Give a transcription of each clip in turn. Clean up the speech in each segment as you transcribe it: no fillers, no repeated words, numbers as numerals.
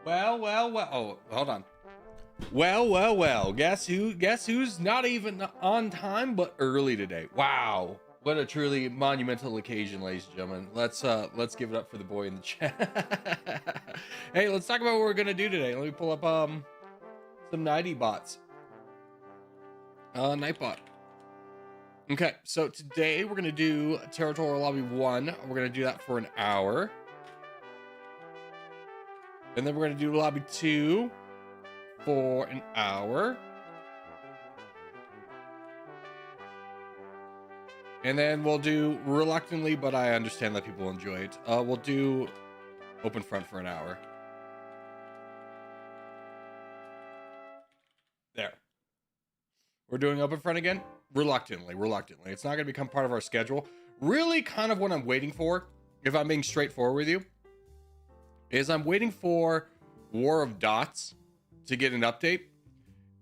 Well. Oh, hold on. Well. Guess who's not even on time but early today? Wow. What a truly monumental occasion, ladies and gentlemen. Let's give it up for the boy in the chat. Hey, let's talk about what we're gonna do today. Let me pull up some nighty bots. Nightbot. Okay, so today we're gonna do Territorial Lobby 1. We're gonna do that for an hour. And then we're gonna do Lobby 2 for an hour. And then we'll do, reluctantly, but I understand that people enjoy it, we'll do Openfront for an hour. There. We're doing Openfront again? Reluctantly. It's not going to become part of our schedule. Really kind of what I'm waiting for, if I'm being straightforward with you, is I'm waiting for War of Dots to get an update.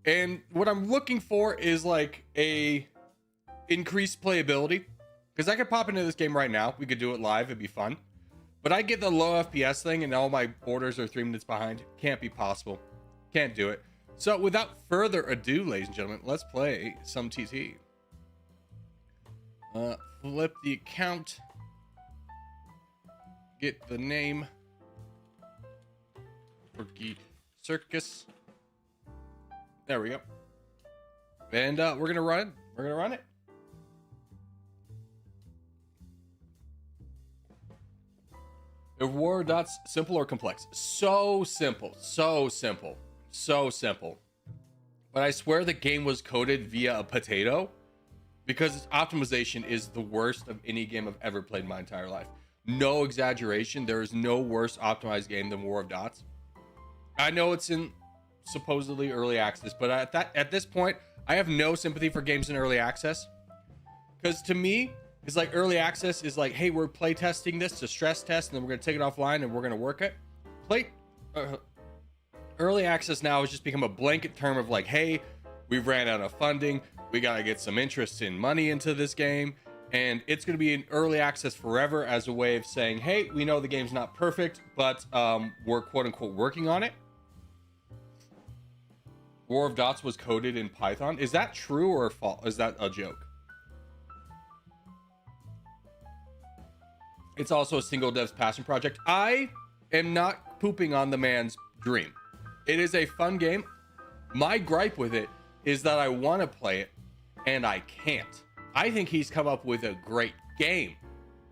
And what I'm looking for is like a increased playability, because I could pop into this game right now. We could do it live. It'd be fun. But I get the low FPS thing and all my orders are 3 minutes behind. Can't be possible. Can't do it. So without further ado, ladies and gentlemen, let's play some TT. Flip the account. Get the name. Porky Circus. There we go. And we're gonna run it. If War Dots simple or complex? So simple. But I swear the game was coded via a potato, because its optimization is the worst of any game I've ever played in my entire life. No exaggeration. There is no worse optimized game than War of Dots. I know it's in supposedly early access, but at this point, I have no sympathy for games in early access, because to me, it's like early access is like, hey, we're play testing this to stress test, and then we're gonna take it offline and we're gonna work it. Early access now has just become a blanket term of like, hey, we've ran out of funding, we gotta get some interest in money into this game, and it's gonna be in early access forever as a way of saying, hey, we know the game's not perfect, but we're quote unquote working on it. War of Dots was coded in Python. Is that true or false? Is that a joke? It's also a single dev's passion project. I am not pooping on the man's dream. It is a fun game. My gripe with it is that I want to play it and I can't. I think he's come up with a great game.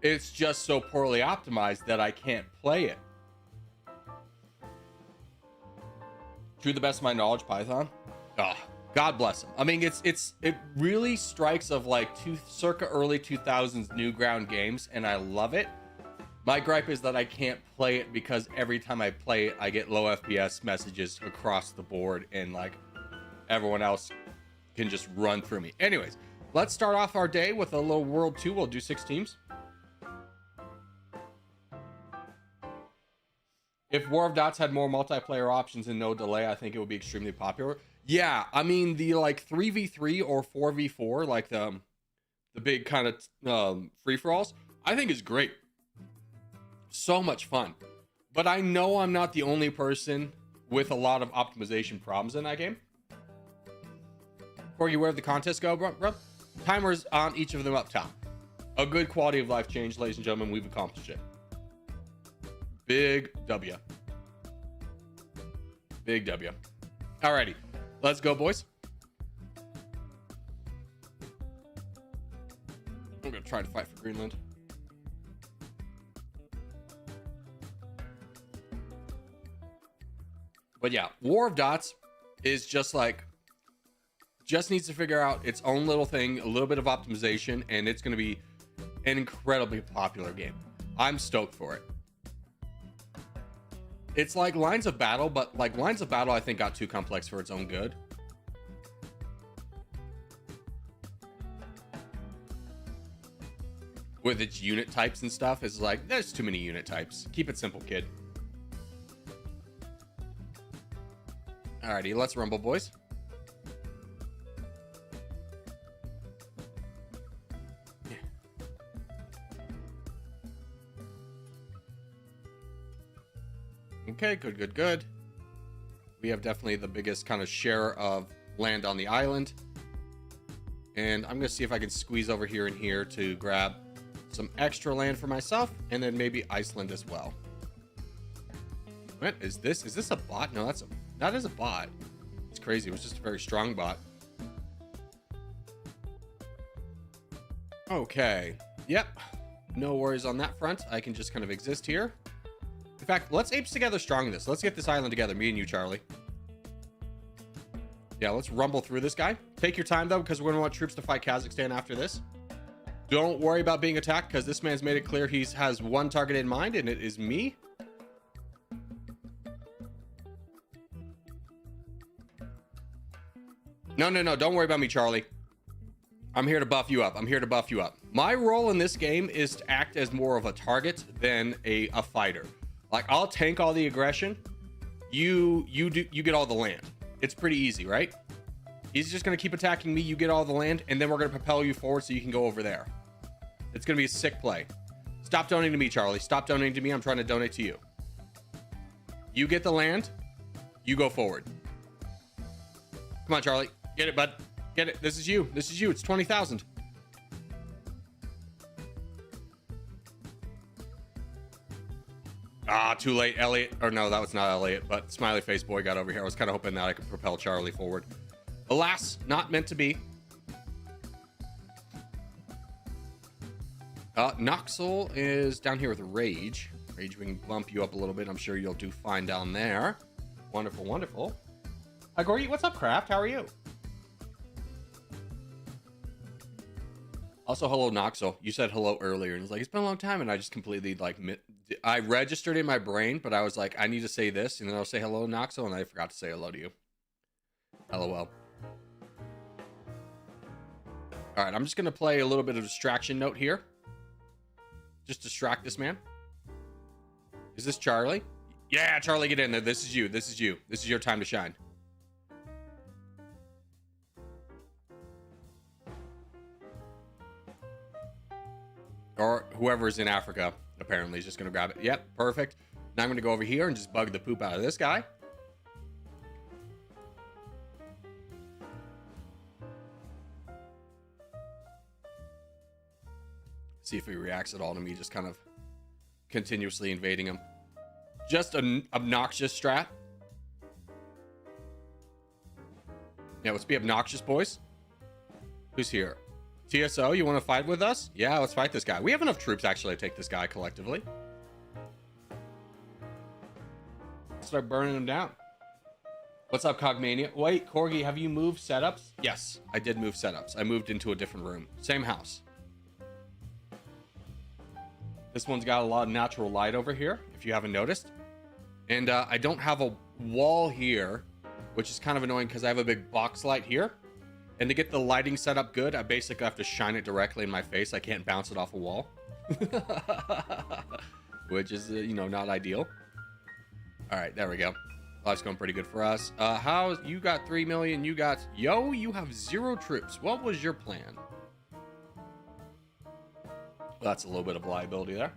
It's just so poorly optimized that I can't play it. To the best of my knowledge, Python. Oh, God bless him. I mean, it really strikes of like circa early 2000s Newground games, and I love it. My gripe is that I can't play it because every time I play it, I get low FPS messages across the board, and like everyone else can just run through me. Anyways, let's start off our day with a little World 2. We'll do 6 teams. If War of Dots had more multiplayer options and no delay, I think it would be extremely popular. Yeah, I mean, the like 3v3 or 4v4, like the big kind of free-for-alls, I think is great. So much fun. But I know I'm not the only person with a lot of optimization problems in that game. Corgi, where did the contest go, bro? Timers on each of them up top. A good quality of life change, ladies and gentlemen. We've accomplished it. Big W. Big W. Alrighty. Let's go, boys. I'm gonna try to fight for Greenland. But yeah, War of Dots is just needs to figure out its own little thing, a little bit of optimization, and it's gonna be an incredibly popular game. I'm stoked for it. It's like Lines of Battle, but like Lines of Battle, I think got too complex for its own good. With its unit types and stuff, it's like, there's too many unit types. Keep it simple, kid. Alrighty, let's rumble, boys. Okay, good. We have definitely the biggest kind of share of land on the island. And I'm going to see if I can squeeze over here and here to grab some extra land for myself, and then maybe Iceland as well. What is this? Is this a bot? No, that is a bot. It's crazy. It was just a very strong bot. Okay. Yep. No worries on that front. I can just kind of exist here. In fact, let's apes together strong this. Let's get this island together. Me and you, Charlie. Yeah, let's rumble through this guy. Take your time, though, because we're going to want troops to fight Kazakhstan after this. Don't worry about being attacked, because this man's made it clear he has one target in mind, and it is me. No, no, no. Don't worry about me, Charlie. I'm here to buff you up. I'm here to buff you up. My role in this game is to act as more of a target than a fighter. Like, I'll tank all the aggression. You get all the land. It's pretty easy, right? He's just going to keep attacking me. You get all the land, and then we're going to propel you forward so you can go over there. It's going to be a sick play. Stop donating to me, Charlie. Stop donating to me. I'm trying to donate to you. You get the land. You go forward. Come on, Charlie. Get it, bud. Get it. This is you. This is you. It's 20,000. Ah, too late, Elliot. Or no, that was not Elliot, but Smiley Face Boy got over here. I was kind of hoping that I could propel Charlie forward. Alas, not meant to be. Noxel is down here with Rage. Rage, we can bump you up a little bit. I'm sure you'll do fine down there. Wonderful, wonderful. Hi, Gordy. What's up, Craft? How are you? Also, hello, Noxel. You said hello earlier, and it's like, it's been a long time, and I just completely, like, I registered in my brain, but I was like, I need to say this, and then I'll say hello, Noxel, and I forgot to say hello to you. LOL. All right, I'm just going to play a little bit of distraction note here. Just distract this man. Is this Charlie? Yeah, Charlie, get in there. This is you. This is you. This is your time to shine. Or whoever's in Africa, apparently, is just going to grab it. Yep, perfect. Now I'm going to go over here and just bug the poop out of this guy. See if he reacts at all to me just kind of continuously invading him. Just an obnoxious strat. Yeah, let's be obnoxious, boys. Who's here? TSO, you want to fight with us? Yeah, let's fight this guy. We have enough troops, actually, to take this guy collectively. Start burning him down. What's up, Cogmania? Wait, Corgi, have you moved setups? Yes, I did move setups. I moved into a different room. Same house. This one's got a lot of natural light over here, if you haven't noticed. And I don't have a wall here, which is kind of annoying because I have a big box light here. And to get the lighting set up good, I basically have to shine it directly in my face. I can't bounce it off a wall. Which is, you know, not ideal. All right, there we go. Life's going pretty good for us. How's you got 3 million? You got, yo, you have 0 troops. What was your plan? Well, that's a little bit of liability there.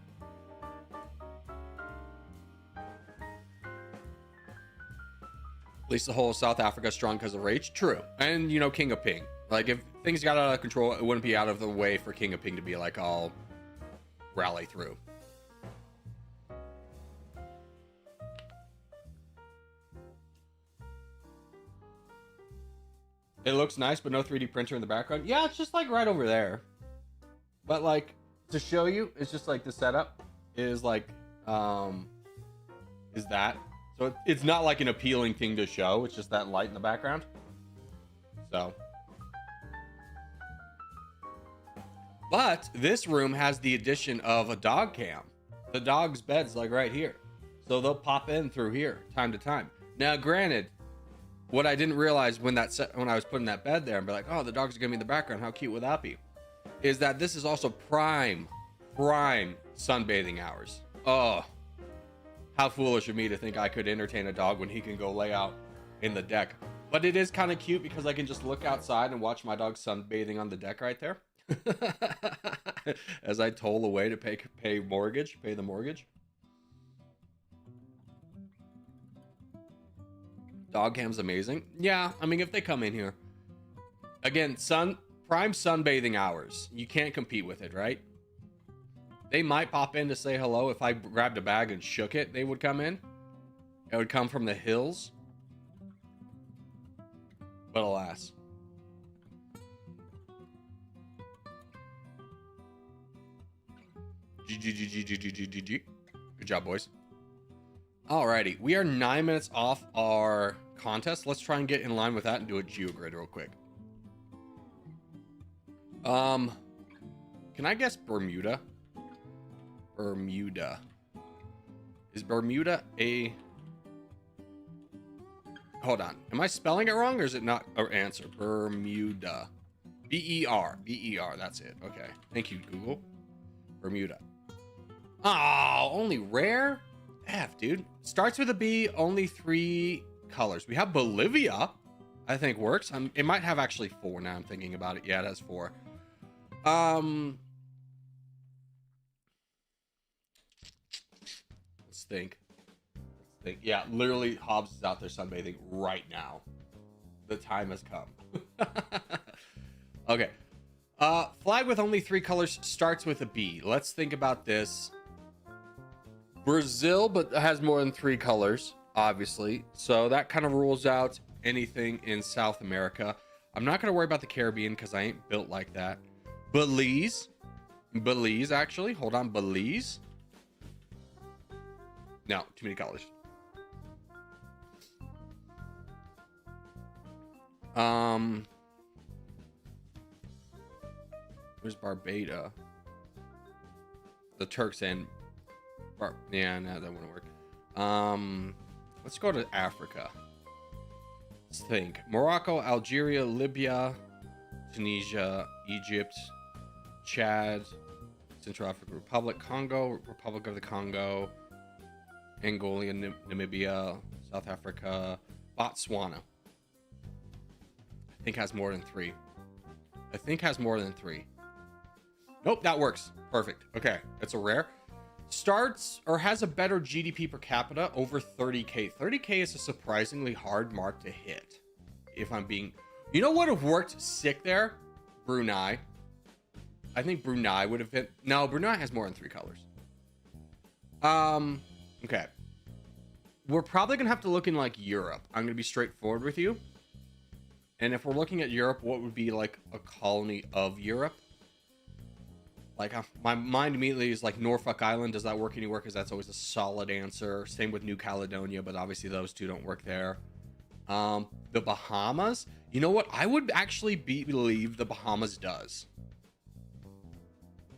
At least the whole of South Africa is strong because of Rage. True. And, you know, King of Ping. Like, if things got out of control, it wouldn't be out of the way for King of Ping to be like, I'll rally through. It looks nice, but no 3D printer in the background. Yeah, it's just like right over there. But like, to show you, it's just like the setup is like, is that. So it's not like an appealing thing to show. It's just that light in the background. So. But this room has the addition of a dog cam. The dog's bed's like right here. So they'll pop in through here time to time. Now, granted, what I didn't realize when I was putting that bed there and be like, oh, the dog's gonna be in the background. How cute would that be? Is that this is also prime sunbathing hours. Oh. How foolish of me to think I could entertain a dog when he can go lay out in the deck. But it is kind of cute because I can just look outside and watch my dog sunbathing on the deck right there. As I toll away to pay the mortgage. Dog cam's amazing. Yeah, I mean, if they come in here. Again, prime sunbathing hours. You can't compete with it, right? They might pop in to say hello. If I grabbed a bag and shook it, they would come in. It would come from the hills. But alas. Good job, boys. Alrighty, we are 9 minutes off our contest. Let's try and get in line with that and do a geogrid real quick. Can I guess Bermuda? Bermuda. Is Bermuda a... Hold on. Am I spelling it wrong or is it not an answer? Bermuda. B-E-R. B-E-R. That's it. Okay. Thank you, Google. Bermuda. Oh, only rare? F, dude. Starts with a B, only 3 colors. We have Bolivia, I think works. It might have actually 4 now I'm thinking about it. Yeah, it has 4. Let's think. Yeah, literally Hobbs is out there sunbathing right now. The time has come. Okay. Flag with only 3 colors starts with a B. Let's think about this. Brazil, but has more than 3 colors, obviously. So that kind of rules out anything in South America. I'm not going to worry about the Caribbean because I ain't built like that. Belize. Belize, actually. Hold on. Belize. No, too many colors. Where's Barbados? The Turks and yeah, no, that wouldn't work. Let's go to Africa. Let's think. Morocco, Algeria, Libya, Tunisia, Egypt, Chad, Central African Republic, Congo, Republic of the Congo, Angola, Namibia, South Africa, Botswana. I think has more than 3. I think has more than 3. Nope, that works. Perfect. Okay, it's a rare. Starts or has a better GDP per capita over 30K. 30K is a surprisingly hard mark to hit. If I'm being... You know what would have worked sick there? Brunei. I think Brunei would have hit... No, Brunei has more than 3 colors. Okay. We're probably going to have to look in like Europe. I'm going to be straightforward with you. And if we're looking at Europe, what would be like a colony of Europe? Like my mind immediately is like Norfolk Island. Does that work anywhere? Because that's always a solid answer. Same with New Caledonia, but obviously those two don't work there. The Bahamas. You know what? I would actually believe the Bahamas does.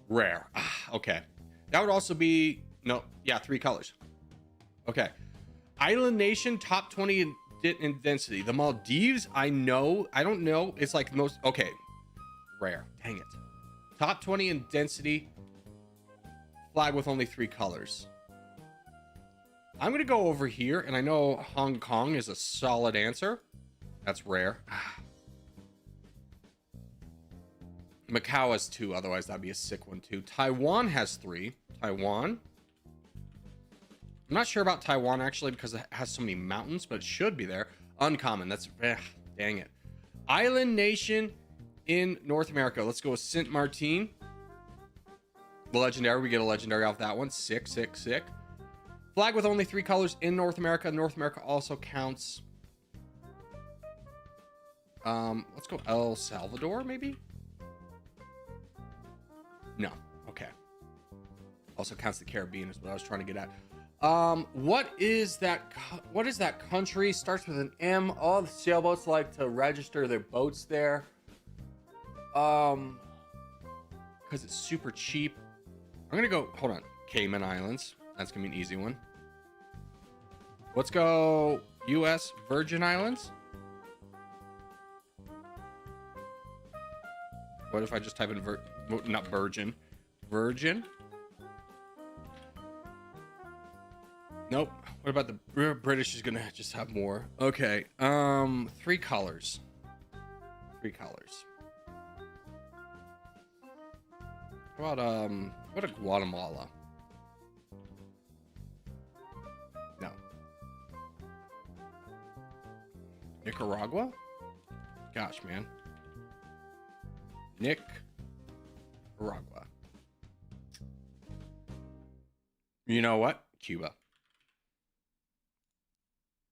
Rare. Okay. That would also be... No. Yeah, 3 colors. Okay. Island nation, top 20 in density. The Maldives, I know. I don't know. It's like most... Okay. Rare. Dang it. Top 20 in density. Flag with only 3 colors. I'm going to go over here, and I know Hong Kong is a solid answer. That's rare. Macau has 2, otherwise that'd be a sick one too. Taiwan has 3. Taiwan. I'm not sure about Taiwan actually because it has so many mountains, but it should be there. Uncommon. That's... dang it. Island nation in North America. Let's go with Saint Martin. Legendary. We get a legendary off that one. Sick, sick, sick. Flag with only 3 colors in North America. North America also counts. Let's go El Salvador, maybe? No. Okay. Also counts the Caribbean is what I was trying to get at. What is that country? Starts with an M. All the sailboats like to register their boats there. Because it's super cheap. I'm gonna go, hold on, Cayman Islands. That's gonna be an easy one. Let's go US Virgin Islands. What if I just type in not Virgin, Virgin? Nope. What about the British is gonna just have more? Okay. 3 colors. 3 colors. How about Guatemala? No. Nicaragua? Gosh, man. Nicaragua. You know what? Cuba.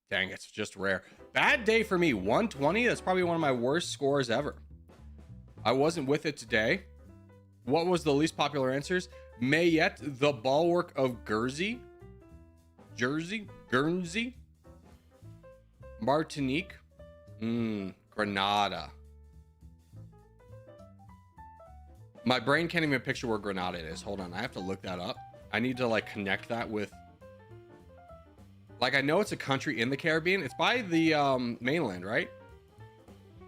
Dang, it's just rare. Bad day for me. 120. That's probably one of my worst scores ever. I wasn't with it today. What was the least popular answers? Mayette, the bulwark of Guernsey. Guernsey. Martinique. Grenada. My brain can't even picture where Grenada is. Hold on. I have to look that up. I need to like connect that with, like, I know it's a country in the Caribbean. It's by the mainland, right?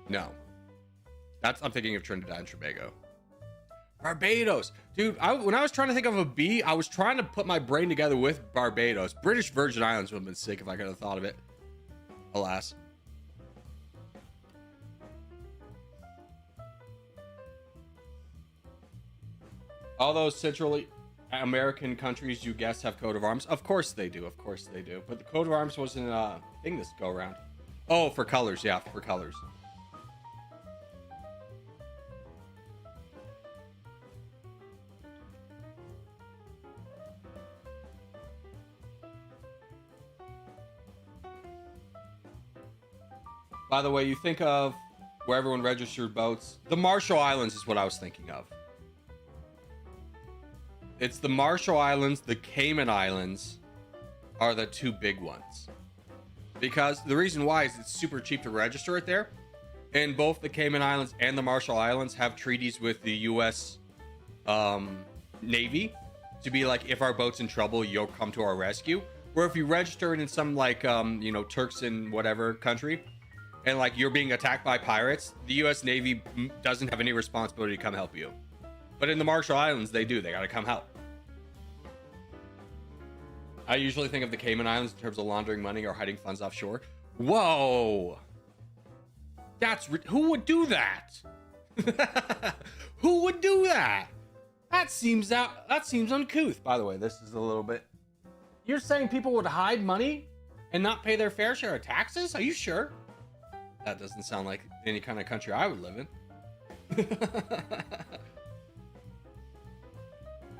No. I'm thinking of Trinidad and Tobago. Barbados. Dude, when I was trying to think of a B, I was trying to put my brain together with Barbados. British Virgin Islands would have been sick if I could have thought of it. Alas. All those Central American countries you guessed have coat of arms. Of course they do. Of course they do. But the coat of arms wasn't a thing this go around. Oh, for colors. Yeah, for colors. By the way, you think of where everyone registered boats. The Marshall Islands is what I was thinking of. It's the Marshall Islands, the Cayman Islands are the two big ones. Because the reason why is it's super cheap to register it there. And both the Cayman Islands and the Marshall Islands have treaties with the U.S. Navy to be like, if our boat's in trouble, you'll come to our rescue. Where if you register it in some like, Turks in whatever country, and like you're being attacked by pirates, the U.S. Navy doesn't have any responsibility to come help you. But in the Marshall Islands, they do. They got to come help. I usually think of the Cayman Islands in terms of laundering money or hiding funds offshore. Whoa. Who would do that? Who would do that? That seems uncouth. By the way, this is a little bit. You're saying people would hide money and not pay their fair share of taxes? Are you sure? That doesn't sound like any kind of country I would live in.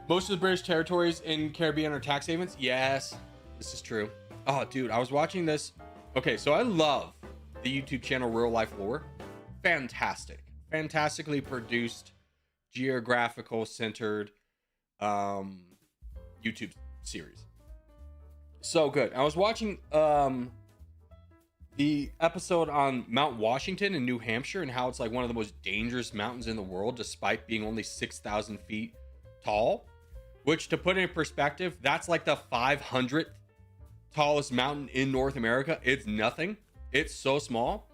Most of the British territories in Caribbean are tax havens. Yes, this is true. Oh, dude, I was watching this. Okay, so I love the YouTube channel Real Life Lore. Fantastic. Fantastically produced, geographical centered YouTube series. So good. I was watching the episode on Mount Washington in New Hampshire and how it's like one of the most dangerous mountains in the world despite being only 6,000 feet tall, which, to put it in perspective, that's like the 500th tallest mountain in North America. It's nothing. It's so small,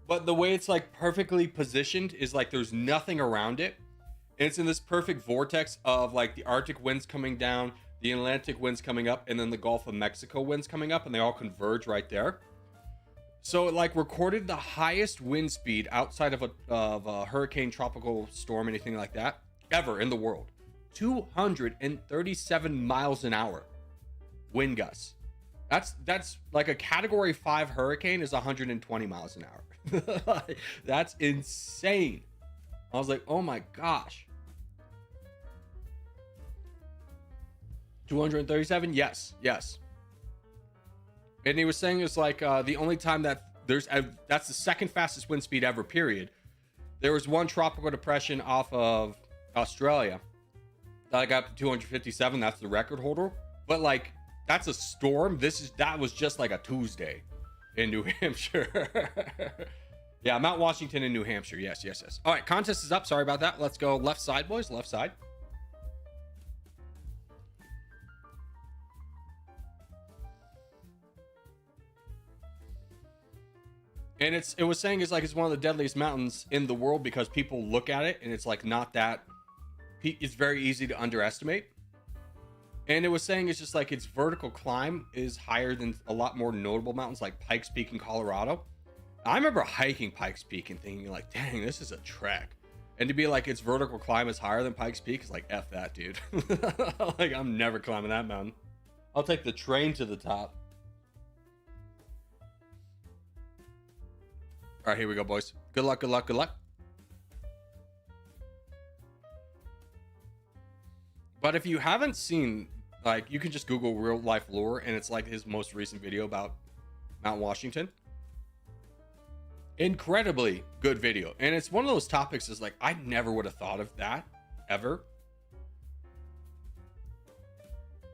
but the way it's like perfectly positioned is like there's nothing around it, and it's in this perfect vortex of like the Arctic winds coming down, the Atlantic winds coming up, and then the Gulf of Mexico winds coming up, and they all converge right there. So it like recorded the highest wind speed outside of a hurricane, tropical storm, anything like that ever in the world. 237 miles an hour wind gusts. That's like a category 5 hurricane is 120 miles an hour. That's insane. I was like, oh my gosh. 237? Yes. And he was saying it's like the only time that that's the second fastest wind speed ever, period. There was one tropical depression off of Australia that got up to 257. That's the record holder. But like, that's a storm. That was just like a Tuesday in New Hampshire. Yeah, Mount Washington in New Hampshire. Yes. All right, contest is up. Sorry about that. Let's go left side, boys. Left side. And it was saying it's like it's one of the deadliest mountains in the world because people look at it and it's like not that. It's very easy to underestimate. And it was saying it's just like its vertical climb is higher than a lot more notable mountains like Pikes Peak in Colorado. I remember hiking Pikes Peak and thinking like, dang, this is a trek. And to be like its vertical climb is higher than Pikes Peak is like, F that, dude. Like, I'm never climbing that mountain. I'll take the train to the top. All right, here we go, boys. Good luck, good luck, good luck. But if you haven't seen, like, you can just Google real life lore, and it's like his most recent video about Mount Washington. Incredibly good video. And it's one of those topics is like, I never would have thought of that ever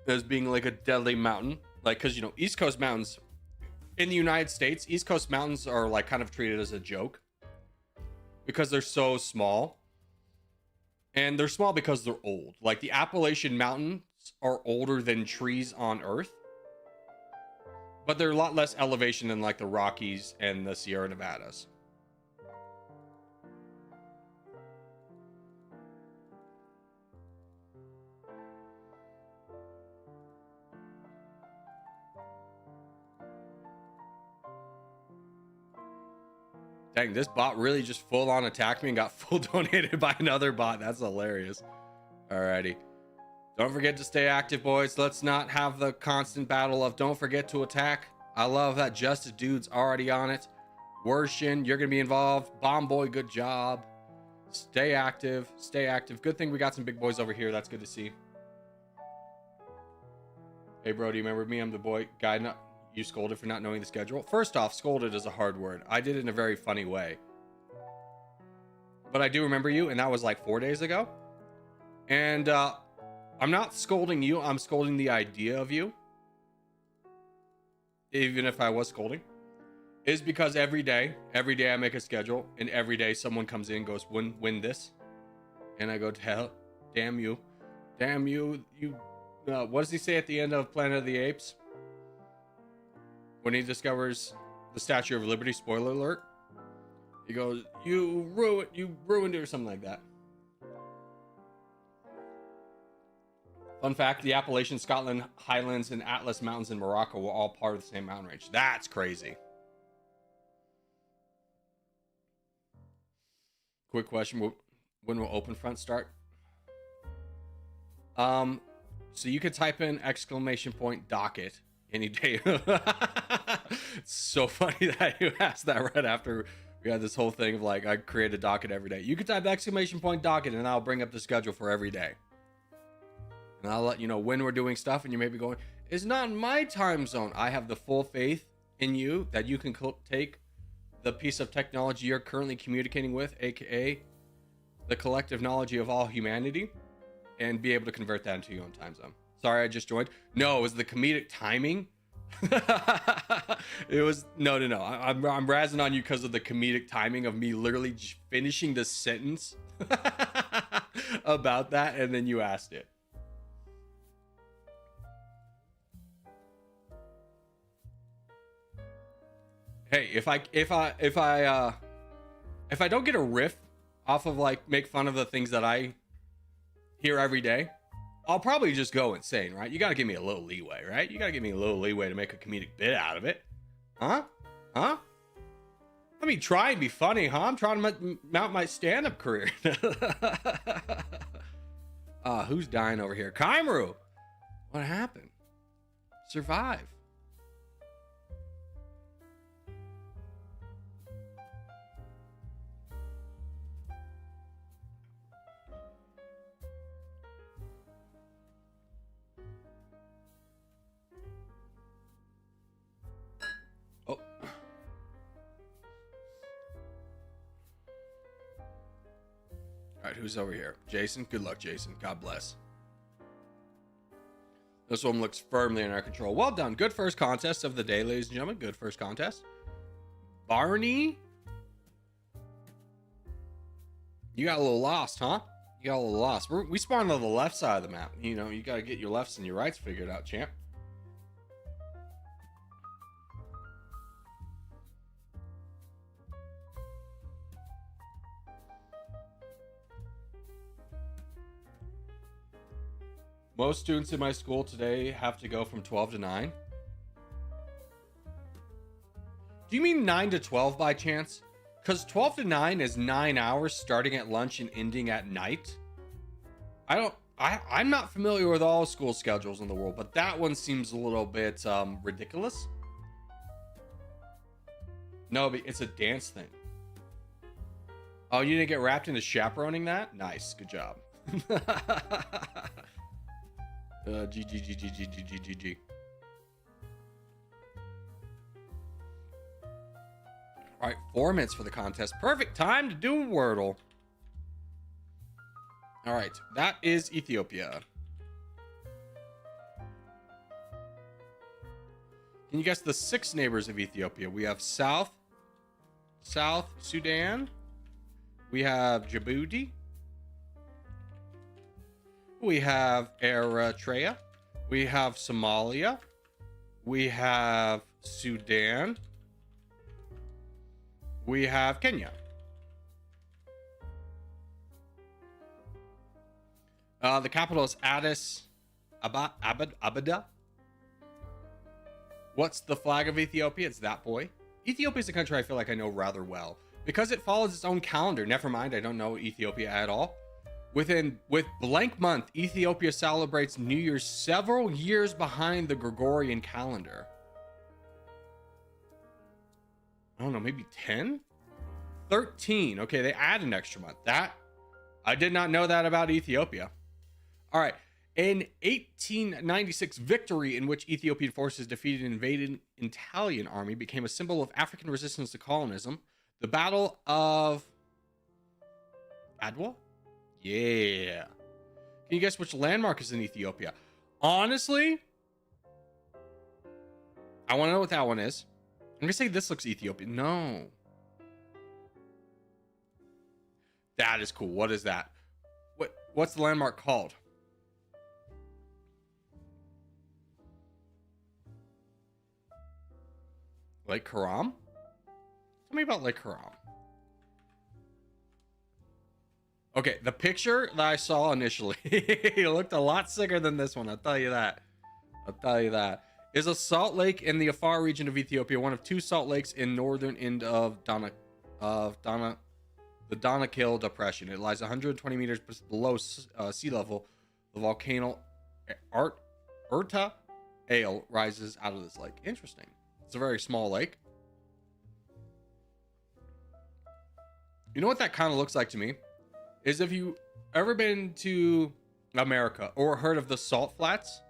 as being like a deadly mountain. Like, because, you know, East Coast mountains in the United States, East Coast mountains are like kind of treated as a joke because they're so small. And they're small because they're old. Like the Appalachian Mountains are older than trees on Earth. But they're a lot less elevation than like the Rockies and the Sierra Nevadas. Dang, this bot really just full on attacked me and got full donated by another bot. That's hilarious. Alrighty. Don't forget to stay active, boys. Let's not have the constant battle of don't forget to attack. I love that Justice Dude's already on it. Worshin, you're going to be involved. Bomb Boy, good job. Stay active. Stay active. Good thing we got some big boys over here. That's good to see. Hey, bro, do you remember me? I'm the boy guy. Not you scolded for not knowing the schedule. First off, scolded is a hard word. I did it in a very funny way. But I do remember you, and that was like 4 days ago. And I'm not scolding you. I'm scolding the idea of you. Even if I was scolding. Is because every day I make a schedule, and every day someone comes in and goes, win this. And I go, hell, damn you. Damn you. What does he say at the end of Planet of the Apes? When he discovers the Statue of Liberty, spoiler alert. He goes, you ruined it, or something like that. Fun fact, the Appalachian, Scotland, Highlands, and Atlas Mountains in Morocco were all part of the same mountain range. That's crazy. Quick question, when will Openfront start? So you could type in !docket any day. It's so funny that you asked that right after we had this whole thing of like, I create a docket every day. You could type !docket and I'll bring up the schedule for every day. And I'll let you know when we're doing stuff, and you may be going, it's not in my time zone. I have the full faith in you that you can take the piece of technology you're currently communicating with, aka the collective knowledge of all humanity, and be able to convert that into your own time zone. Sorry, I just joined. No, it was the comedic timing. It was no. I'm razzing on you because of the comedic timing of me literally finishing the sentence about that, and then you asked it. Hey, if I don't get a riff off of like make fun of the things that I hear every day, I'll probably just go insane, right? You got to give me a little leeway, right? You got to give me a little leeway to make a comedic bit out of it. Huh? Let me try and be funny, huh? I'm trying to mount my stand-up career. Who's dying over here? Kaimaru! What happened? Survive. All right, who's over here? Jason? Good luck, Jason. God bless. This one looks firmly in our control. Well done. Good first contest of the day, ladies and gentlemen. Good first contest. Barney? You got a little lost, huh? You got a little lost. We spawned on the left side of the map. You know, you got to get your lefts and your rights figured out, champ. Most students in my school today have to go from 12 to 9. Do you mean 9 to 12 by chance? Because 12 to 9 is 9 hours starting at lunch and ending at night. I'm not familiar with all school schedules in the world, but that one seems a little bit ridiculous. No, but it's a dance thing. Oh, you didn't get wrapped into chaperoning that? Nice. Good job. G, G, G, G, G, G, G, G, G. All right, 4 minutes for the contest. Perfect time to do a Wordle. All right, that is Ethiopia. Can you guess the 6 neighbors of Ethiopia? We have South Sudan. We have Djibouti. We have Eritrea. We have Somalia. We have Sudan. We have Kenya. The capital is Addis Ababa. What's the flag of Ethiopia? It's that boy. Ethiopia is a country I feel like I know rather well because it follows its own calendar. Never mind, I don't know Ethiopia at all. With blank month, Ethiopia celebrates New Year's several years behind the Gregorian calendar. I don't know, maybe 10? 13. Okay, they add an extra month. That, I did not know that about Ethiopia. All right. An 1896 victory in which Ethiopian forces defeated an invading Italian army became a symbol of African resistance to colonialism. The Battle of Adwa? Yeah. Can you guess which landmark is in Ethiopia? Honestly, I want to know what that one is. I'm going to say this looks Ethiopian. No. That is cool. What is that? What's the landmark called? Lake Karam? Tell me about Lake Karam. Okay, the picture that I saw initially, it looked a lot sicker than this one. I'll tell you that. Is a salt lake in the Afar region of Ethiopia, one of 2 salt lakes in northern end of the Danakil Depression. It lies 120 meters below sea level. The volcano Erta Ale rises out of this lake. Interesting. It's a very small lake. You know what that kind of looks like to me? Is if you ever been to America or heard of the salt flats?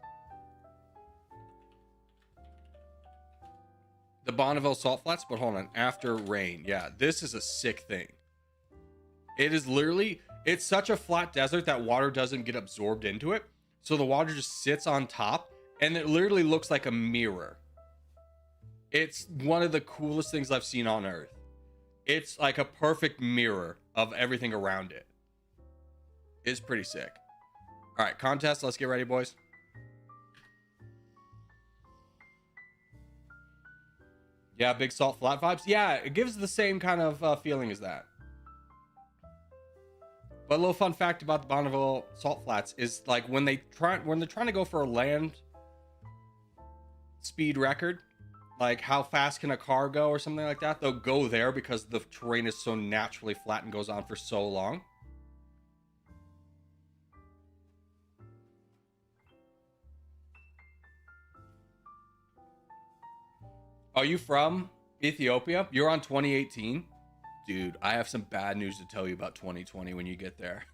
The Bonneville salt flats, but hold on. After rain. Yeah, this is a sick thing. It is literally, it's such a flat desert that water doesn't get absorbed into it. So the water just sits on top and it literally looks like a mirror. It's one of the coolest things I've seen on Earth. It's like a perfect mirror of everything around it. It's pretty sick. All right, contest. Let's get ready, boys. Yeah, big salt flat vibes. Yeah, it gives the same kind of feeling as that. But a little fun fact about the Bonneville salt flats is like when they're trying to go for a land speed record, like how fast can a car go or something like that, they'll go there because the terrain is so naturally flat and goes on for so long. Are you from Ethiopia? You're on 2018? Dude, I have some bad news to tell you about 2020 when you get there.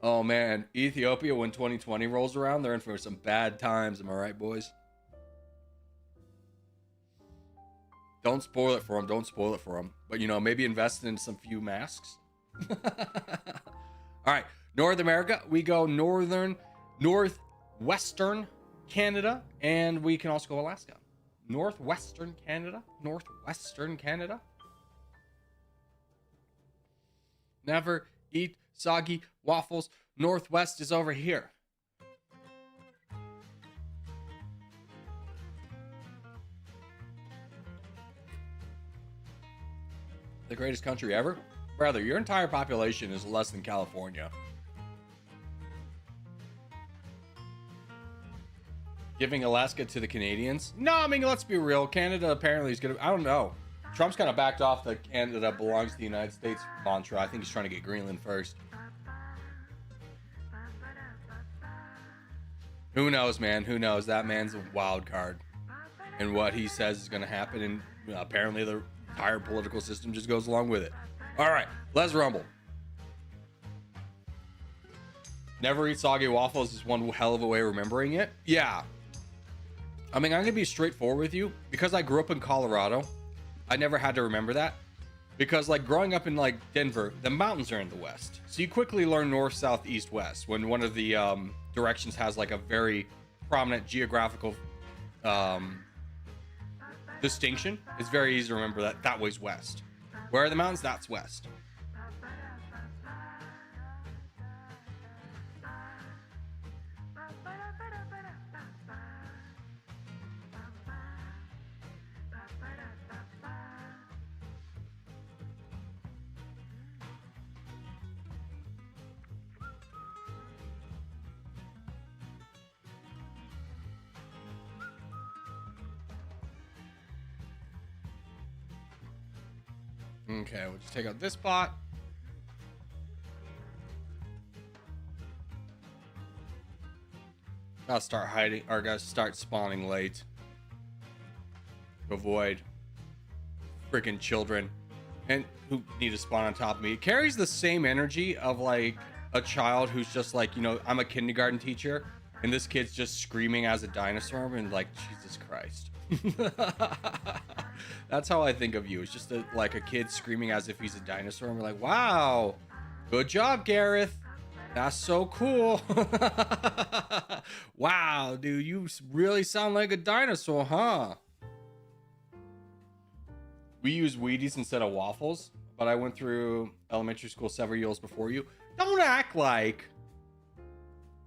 Oh man, Ethiopia, when 2020 rolls around, they're in for some bad times. Am I right, boys? Don't spoil it for them. Don't spoil it for them. But, you know, maybe invest in some few masks. All right. North America. We go northwestern Canada. And we can also go Alaska. Northwestern Canada. Never eat soggy waffles. Northwest is over here. The greatest country ever? Brother, your entire population is less than California. Giving Alaska to the Canadians? No, I mean, let's be real. Canada apparently is going to... I don't know. Trump's kind of backed off the Canada belongs to the United States mantra. I think he's trying to get Greenland first. Who knows, man? Who knows? That man's a wild card. And what he says is going to happen. And apparently the entire political system just goes along with it. All right, let's rumble. Never eat soggy waffles is one hell of a way of remembering it. Yeah. I mean, I'm gonna be straightforward with you. Because I grew up in Colorado, I never had to remember that. Because like growing up in like Denver, the mountains are in the west. So you quickly learn north, south, east, west. When one of the directions has like a very prominent geographical distinction, it's very easy to remember that that way's west. Where are the mountains? That's west. Okay, we'll just take out this pot. I'll start hiding, or gotta start spawning late. To avoid freaking children and who need to spawn on top of me. It carries the same energy of like a child who's just like, you know, I'm a kindergarten teacher and this kid's just screaming as a dinosaur and like, Jesus Christ. That's how I think of you. It's just like a kid screaming as if he's a dinosaur and we're like, wow, good job, Gareth. That's so cool. Wow, dude, you really sound like a dinosaur, huh? We use Wheaties instead of waffles, but I went through elementary school several years before you. Don't act like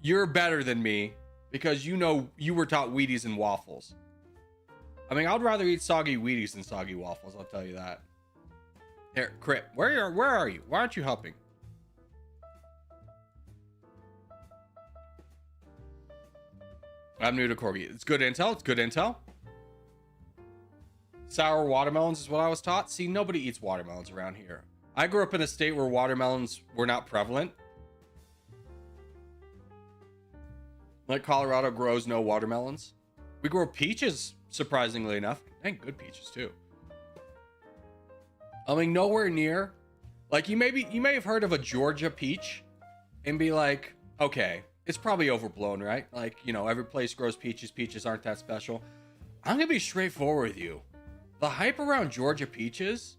you're better than me because you know you were taught Wheaties and waffles. I mean, I'd rather eat soggy Wheaties than soggy waffles, I'll tell you that. Here, Crip, where are you? Why aren't you helping? I'm new to Corgi. It's good intel. It's good intel. Sour watermelons is what I was taught. See, nobody eats watermelons around here. I grew up in a state where watermelons were not prevalent. Like Colorado grows no watermelons. We grow peaches, surprisingly enough. And good peaches too. I mean, nowhere near. Like you may have heard of a Georgia peach and be like, okay, it's probably overblown, right? Like, you know, every place grows peaches. Peaches aren't that special. I'm gonna be straightforward with you. The hype around Georgia peaches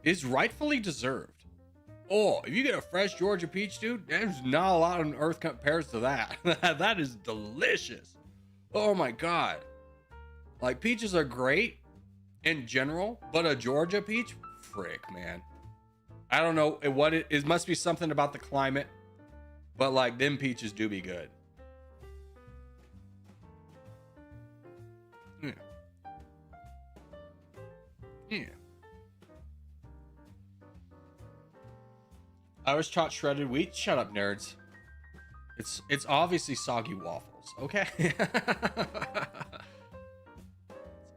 is rightfully deserved. Oh, if you get a fresh Georgia peach, dude, there's not a lot on earth compares to that. That is delicious. Oh my God. Like peaches are great in general, but a Georgia peach, frick, man. I don't know what it is. Must be something about the climate, but like them peaches do be good. Yeah. Yeah. I was taught shredded wheat. Shut up, nerds. It's obviously soggy waffles, okay? It's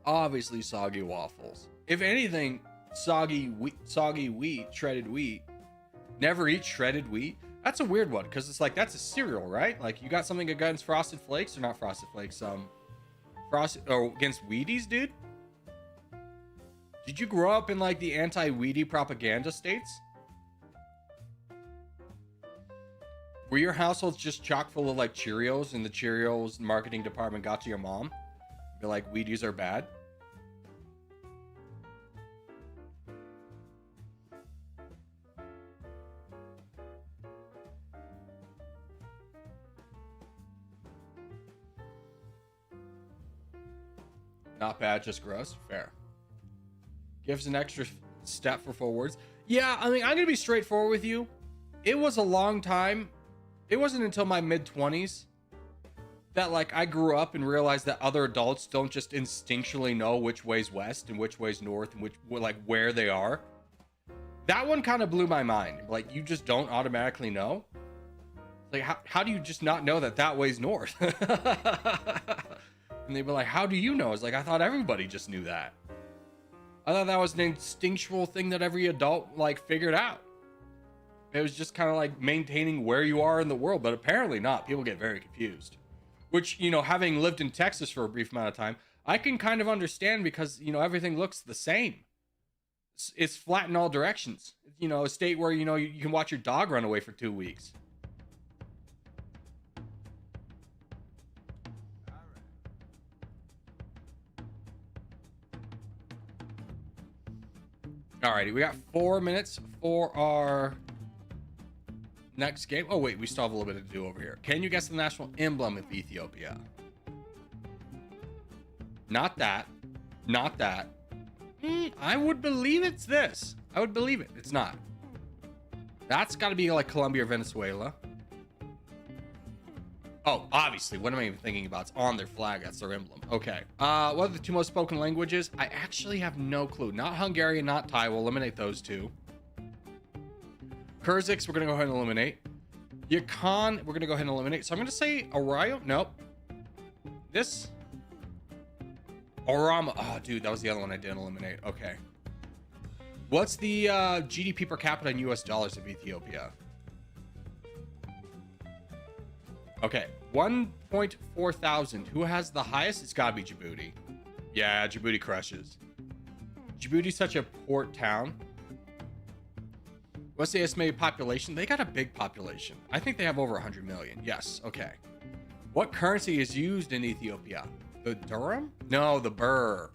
obviously soggy waffles. If anything, soggy wheat, shredded wheat. Never eat shredded wheat. That's a weird one because it's like that's a cereal, right? Like you got something against Frosted Flakes or not Frosted Flakes? Frosted or against Wheaties, dude? Did you grow up in like the anti-Wheatie propaganda states? Were your households just chock full of like Cheerios and the Cheerios marketing department got to your mom? Be like, Wheaties are bad? Not bad, just gross. Fair. Gives an extra step for forwards. Yeah, I mean, I'm gonna be straightforward with you. It was a long time. It wasn't until my mid-20s that like I grew up and realized that other adults don't just instinctually know which way's west and which way's north and which like where they are. That one kind of blew my mind. Like you just don't automatically know. Like how do you just not know that way's north? And they'd be like, how do you know? It's like, I thought everybody just knew that. I thought that was an instinctual thing that every adult like figured out. It was just kind of like maintaining where you are in the world, but apparently not. People get very confused. Which, you know, having lived in Texas for a brief amount of time, I can kind of understand because, you know, everything looks the same. It's flat in all directions. You know, a state where, you know, you can watch your dog run away for 2 weeks. Alrighty, we got 4 minutes for our next game. Oh wait, we still have a little bit to do over here. Can you guess the national emblem of Ethiopia? Not that. Not that. I would believe it's this. I would believe it. It's not. That's got to be like Colombia or Venezuela. Oh, obviously. What am I even thinking about? It's on their flag. That's their emblem. Okay. What are the 2 most spoken languages? I actually have no clue. Not Hungarian, not Thai. We'll eliminate those 2. Kurziks, we're going to go ahead and eliminate. Yukon, we're going to go ahead and eliminate. So I'm going to say Arayo. Nope. This. Orama. Oh, dude, that was the other one I didn't eliminate. Okay. What's the GDP per capita in US dollars of Ethiopia? Okay. 1.4 thousand. Who has the highest? It's got to be Djibouti. Yeah, Djibouti crushes. Djibouti's such a port town. What's the estimated population? They got a big population. I think they have over 100 million. Yes. Okay. What currency is used in Ethiopia? The dirham? No, the birr.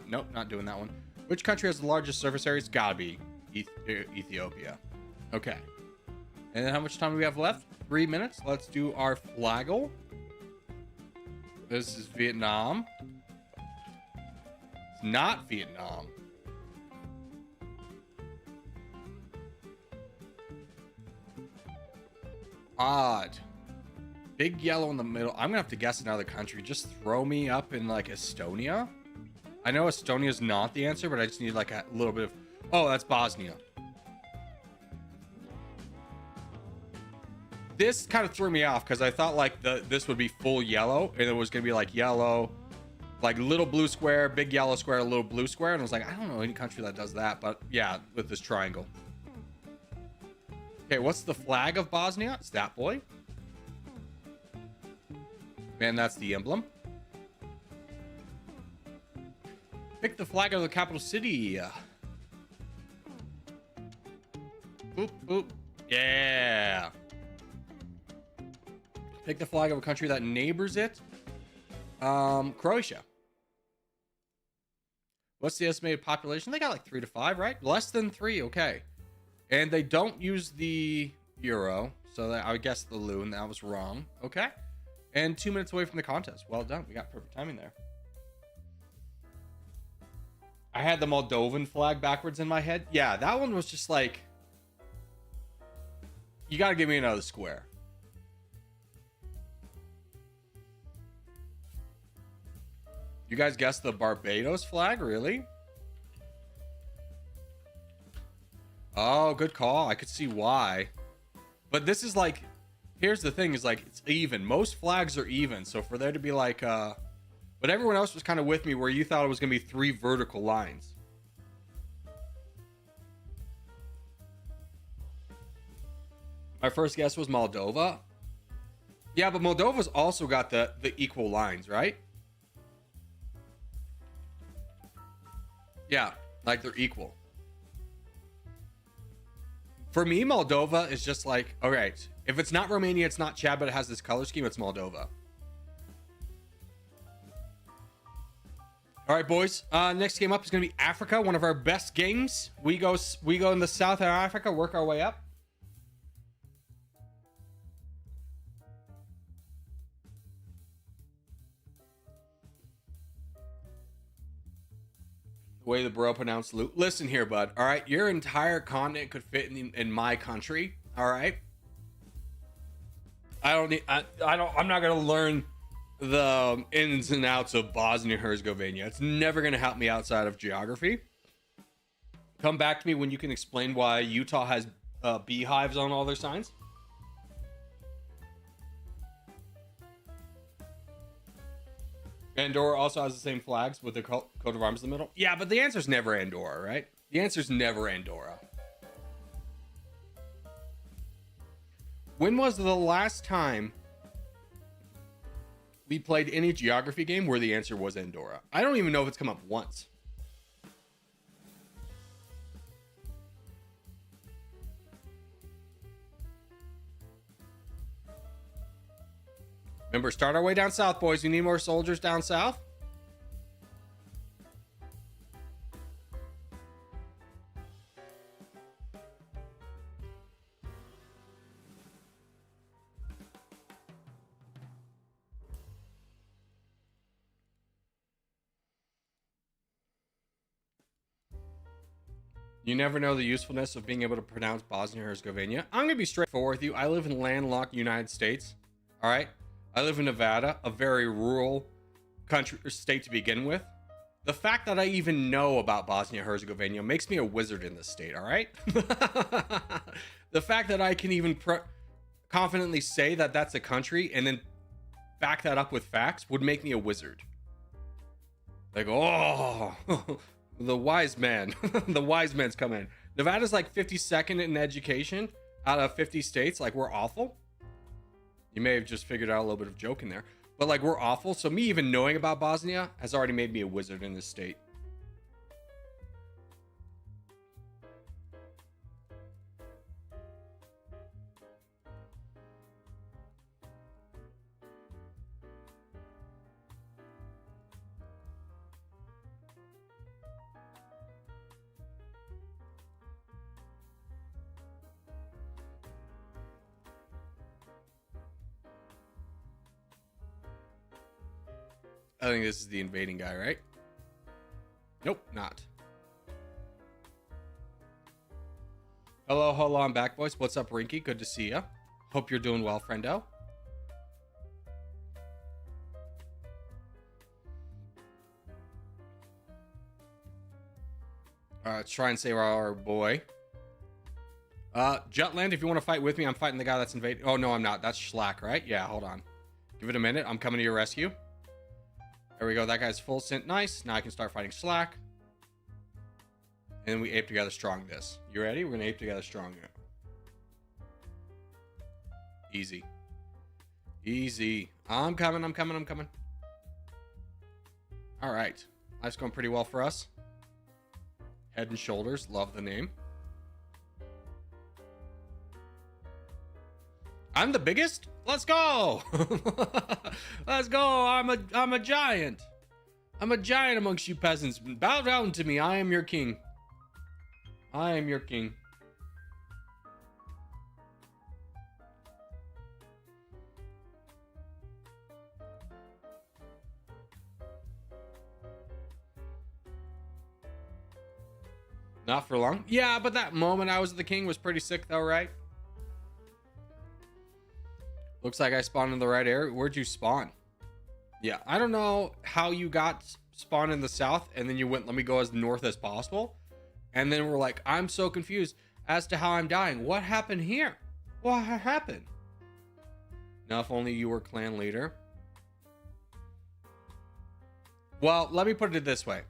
Nope, not doing that one. Which country has the largest surface area? It's gotta be Ethiopia. Okay. And then how much time do we have left? 3 minutes. Let's do our flagel. This is Vietnam. It's not Vietnam. Odd. Big yellow in the middle. I'm gonna have to guess another country. Just throw me up in like Estonia. I know Estonia's not the answer, but I just need like a little bit of. Oh, that's Bosnia. This kind of threw me off because I thought like this would be full yellow and it was gonna be like yellow, like little blue square, big yellow square, little blue square, and I was like, I don't know any country that does that, but yeah, with this triangle. Okay, what's the flag of Bosnia? It's that boy. Man, that's the emblem. Pick the flag of the capital city. Boop, boop. Yeah. Pick the flag of a country that neighbors it. Croatia. What's the estimated population? They got like 3 to 5, right? Less than 3, okay. And they don't use the euro, so that, I guess the loon, that was wrong. Okay. And 2 minutes away from the contest. Well done. We got perfect timing there. I had the Moldovan flag backwards in my head. Yeah, that one was just like, you got to give me another square. You guys guessed the Barbados flag? Really? Oh, good call. I could see why. But this is like, here's the thing is like, it's even. Most flags are even. So for there to be like, but everyone else was kind of with me where you thought it was going to be 3 vertical lines. My first guess was Moldova. Yeah, but Moldova's also got the equal lines, right? Yeah, like they're equal. For me, Moldova is just like, all right, if it's not Romania, it's not Chad, but it has this color scheme, it's Moldova. All right, boys. Next game up is going to be Africa, one of our best games. We go in the south of Africa, work our way up. The way the bro pronounced loot. Listen here, bud. All right, your entire continent could fit in my country. All right. I'm not gonna learn the ins and outs of Bosnia-Herzegovina. It's never gonna help me outside of geography. Come back to me when you can explain why Utah has beehives on all their signs. Andorra also has the same flags with the coat of arms in the middle. Yeah, but the answer's never Andorra, right? The answer's never Andorra. When was the last time we played any geography game where the answer was Andorra? I don't even know if it's come up once. Remember, start our way down south, boys. We need more soldiers down south. You never know the usefulness of being able to pronounce Bosnia and Herzegovina. I'm going to be straightforward with you. I live in landlocked United States. All right. I live in Nevada, a very rural country or state to begin with. The fact that I even know about Bosnia and Herzegovina makes me a wizard in this state. All right. The fact that I can even confidently say that that's a country and then back that up with facts would make me a wizard. Like, oh, the wise man. The wise man's coming. Nevada's like 52nd in education out of 50 states. Like, we're awful. You may have just figured out a little bit of joke in there, but like, we're awful. So me even knowing about Bosnia has already made me a wizard in this state. I think this is the invading guy, right? Nope, not. Hello, I'm back, boys. What's up, Rinky? Good to see ya. Hope you're doing well, friendo. Let's try and save our boy. Jutland, if you want to fight with me, I'm fighting the guy that's invading. Oh, no, I'm not. That's Schlack, right? Yeah, hold on. Give it a minute. I'm coming to your rescue. There we go. That guy's full sent. Nice. Now I can start fighting Slack. And then we ape together strong this. You ready? We're going to ape together strong now. Easy. Easy. I'm coming. All right. Life's going pretty well for us. Head and Shoulders. Love the name. I'm the biggest? Let's go. Let's go. I'm a giant. I'm a giant amongst you peasants. Bow down to me. I am your king. I am your king. Not for long. Yeah, but that moment I was the king was pretty sick though, right? Looks like I spawned in the right area. Where'd you spawn? Yeah, I don't know how you got spawned in the south and then you went, let me go as north as possible. And then we're like, I'm so confused as to how I'm dying. What happened here? What happened? Now, if only you were clan leader. Well, let me put it this way.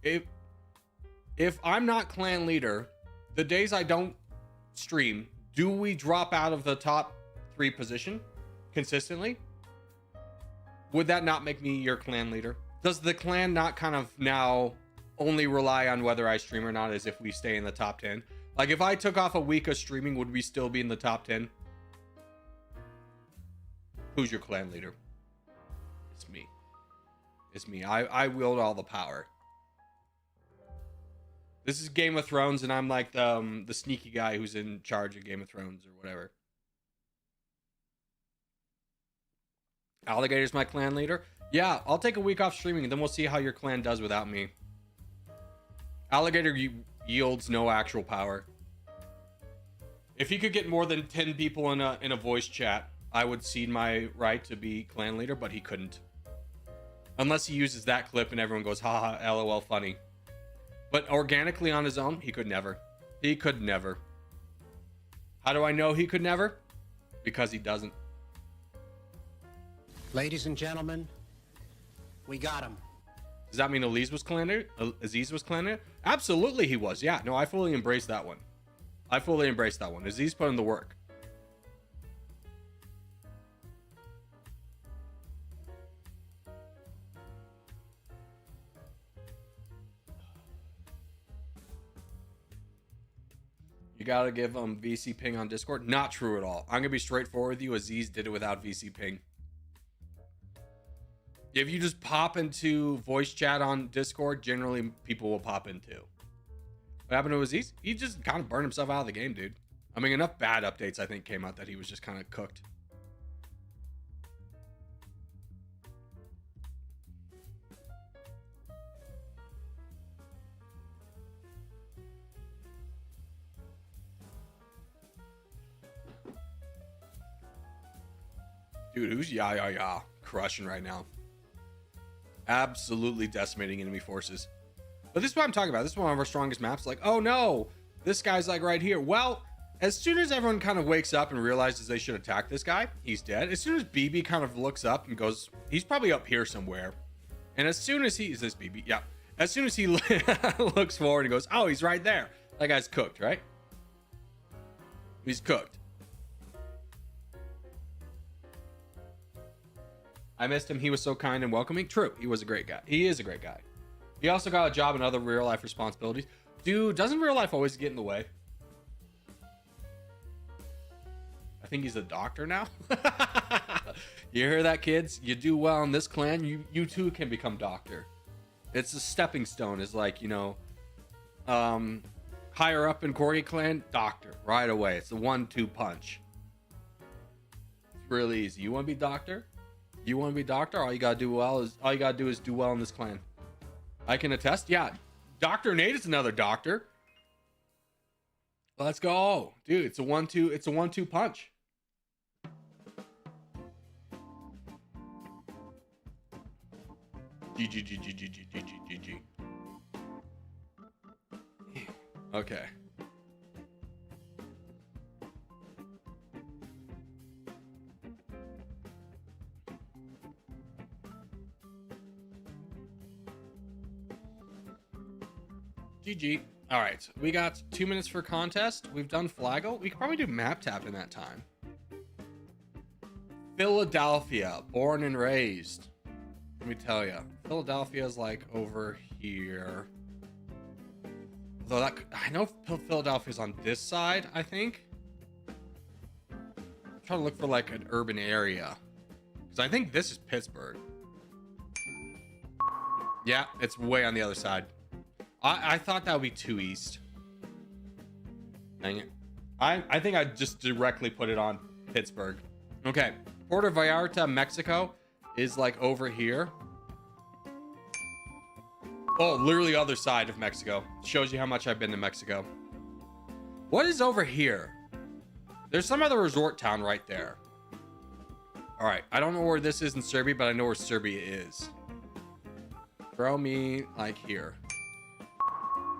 If I'm not clan leader, the days I don't stream, do we drop out of the top 3 position consistently? Would that not make me your clan leader? Does the clan not kind of now only rely on whether I stream or not as if we stay in the top 10? Like, if I took off a week of streaming, would we still be in the top 10? Who's your clan leader? It's me. It's me. I wield all the power. This is Game of Thrones, and I'm like the sneaky guy who's in charge of Game of Thrones or whatever. Alligator's my clan leader. Yeah, I'll take a week off streaming, and then we'll see how your clan does without me. Alligator yields no actual power. If he could get more than 10 people in a voice chat, I would cede my right to be clan leader, but he couldn't. Unless he uses that clip and everyone goes, haha, lol, funny. But organically on his own, he could never. He could never. How do I know he could never? Because he doesn't. Ladies and gentlemen, we got him. Does that mean Aziz was clan leader? Aziz was clan leader? Absolutely he was. Yeah, no, I fully embrace that one. I fully embrace that one. Aziz put in the work. You gotta give VC ping on Discord. Not true at all. I'm gonna be straightforward with you. Aziz did it without VC ping. If you just pop into voice chat on Discord, generally people will pop in too. What happened to Aziz? He just kind of burned himself out of the game, dude. I mean, enough bad updates, I think, came out that he was just kind of cooked. Dude, who's yeah crushing right now? Absolutely decimating enemy forces. But this is what I'm talking about. This is one of our strongest maps. Like, oh no, this guy's like right here. Well, as soon as everyone kind of wakes up and realizes they should attack this guy, he's dead. As soon as BB kind of looks up and goes, he's probably up here somewhere. And as soon as is this BB? Yeah. As soon as he looks forward and goes, oh, he's right there. That guy's cooked, right? He's cooked. I missed him. He was so kind and welcoming. True. He was a great guy. He is a great guy. He also got a job and other real life responsibilities. Dude, doesn't real life always get in the way? I think he's a doctor now. You hear that, kids? You do well in this clan, you too can become doctor. It's a stepping stone. It's like, you know, higher up in Corgi clan, doctor right away. It's the 1-2 punch. It's really easy. You want to be doctor? You want to be doctor? All you gotta do is do well in this clan. I can attest. Yeah, Dr. Nate is another doctor. Let's go, dude. It's a 1-2. It's a 1-2 punch. GG. Okay. GG. All right, we got 2 minutes for contest. We've done Flaggle. We could probably do map tap in that time. Philadelphia, born and raised. Let me tell you, Philadelphia is like over here. Though that, I know Philadelphia's on this side, I think. I'm trying to look for like an urban area, because I think this is Pittsburgh. Yeah, it's way on the other side. I thought that would be too east. Dang it. I think I just directly put it on Pittsburgh. Okay. Puerto Vallarta, Mexico is like over here. Oh, literally other side of Mexico. Shows you how much I've been to Mexico. What is over here? There's some other resort town right there. All right. I don't know where this is in Serbia, but I know where Serbia is. Throw me like here.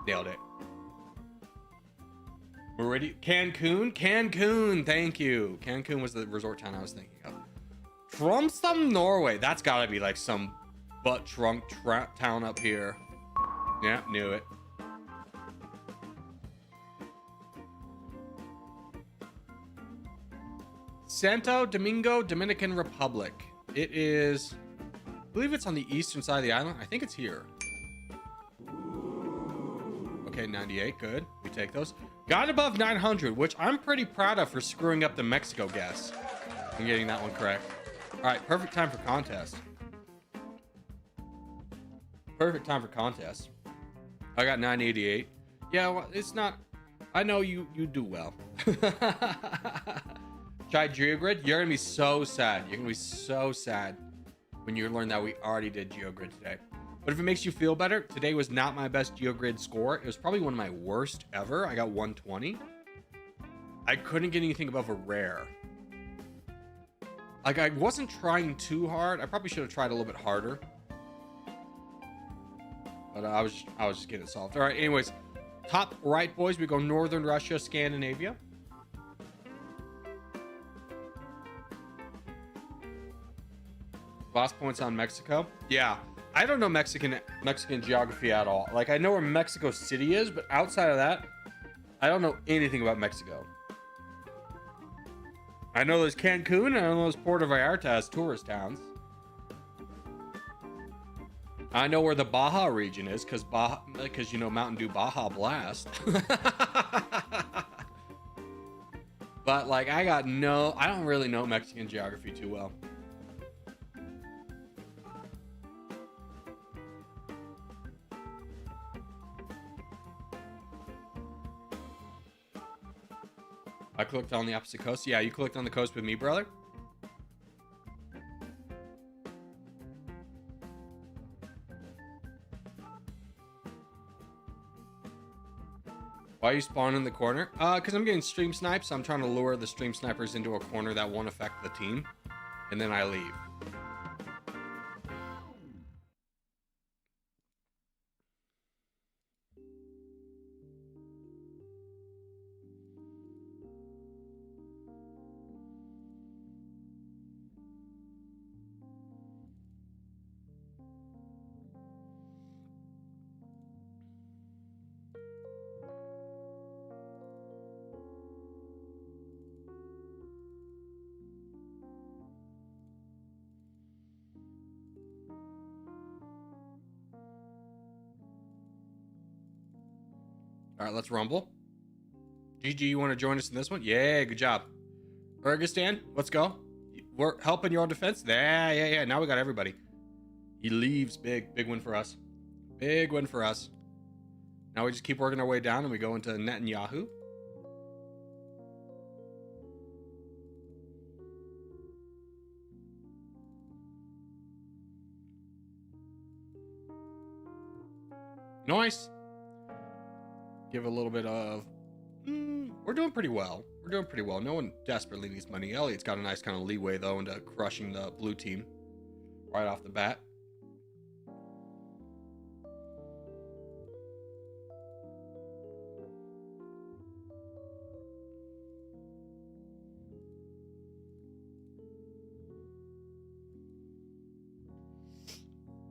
Nailed it. We're ready. Cancun. Thank you. Cancun was the resort town I was thinking of. Tromsø, Norway. That's gotta be like some butt drunk town up here. Yeah, knew it. Santo Domingo, Dominican Republic. It is, I believe it's on the eastern side of the island. I think it's here. Okay, 98, good. We take those. Got above 900, which I'm pretty proud of for screwing up the Mexico guess and getting that one correct. All right, perfect time for contest. Perfect time for contest. I got 988. Yeah, well, it's not. I know you do well. Try GeoGrid. You're gonna be so sad. You're gonna be so sad when you learn that we already did GeoGrid today. But if it makes you feel better, today was not my best GeoGrid score. It was probably one of my worst ever. I got 120. I couldn't get anything above a rare. Like, I wasn't trying too hard. I probably should have tried a little bit harder. But I was just getting it solved. All right, anyways. Top right, boys. We go Northern Russia, Scandinavia. Last points on Mexico. Yeah. I don't know Mexican geography at all. Like, I know where Mexico City is, but outside of that, I don't know anything about Mexico. I know there's Cancun, and I know there's Puerto Vallarta as tourist towns. I know where the Baja region is, because you know Mountain Dew Baja Blast. But like, I don't really know Mexican geography too well. I clicked on the opposite coast. Yeah, you clicked on the coast with me, brother. Why are you spawning in the corner? Because I'm getting stream snipes. So I'm trying to lure the stream snipers into a corner that won't affect the team. And then I leave. All right, let's rumble. GG, you want to join us in this one? Yeah, good job. Urgistan, let's go. We're helping your own defense. Yeah. Now we got everybody. He leaves. Big win for us. Big win for us. Now we just keep working our way down and we go into Netanyahu. Nice. Give a little bit of... we're doing pretty well. We're doing pretty well. No one desperately needs money. Elliot's got a nice kind of leeway, though, into crushing the blue team right off the bat.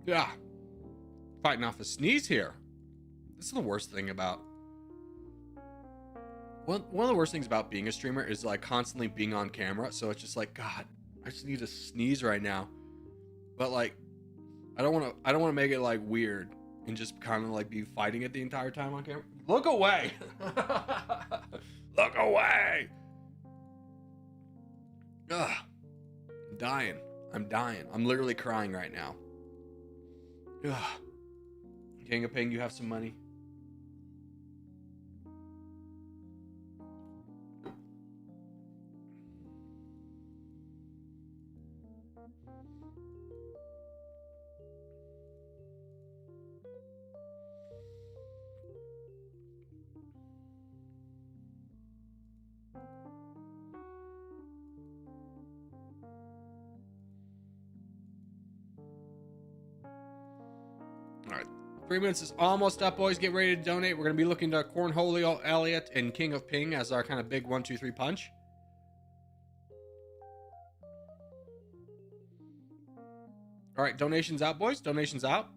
Yeah. Fighting off a sneeze here. This is the worst thing about... One of the worst things about being a streamer is like constantly being on camera. So it's just like, God, I just need to sneeze right now. But like, I don't want to make it like weird and just kind of like be fighting it the entire time on camera. Look away. Look away. Ugh. I'm dying. I'm literally crying right now. Ugh. King of Ping, you have some money. All right, 3 minutes is almost up, boys. Get ready to donate. We're going to be looking to Cornholio, Elliot, and King of Ping as our kind of big 1, 2, 3 punch. All right, donations out, boys. Donations out.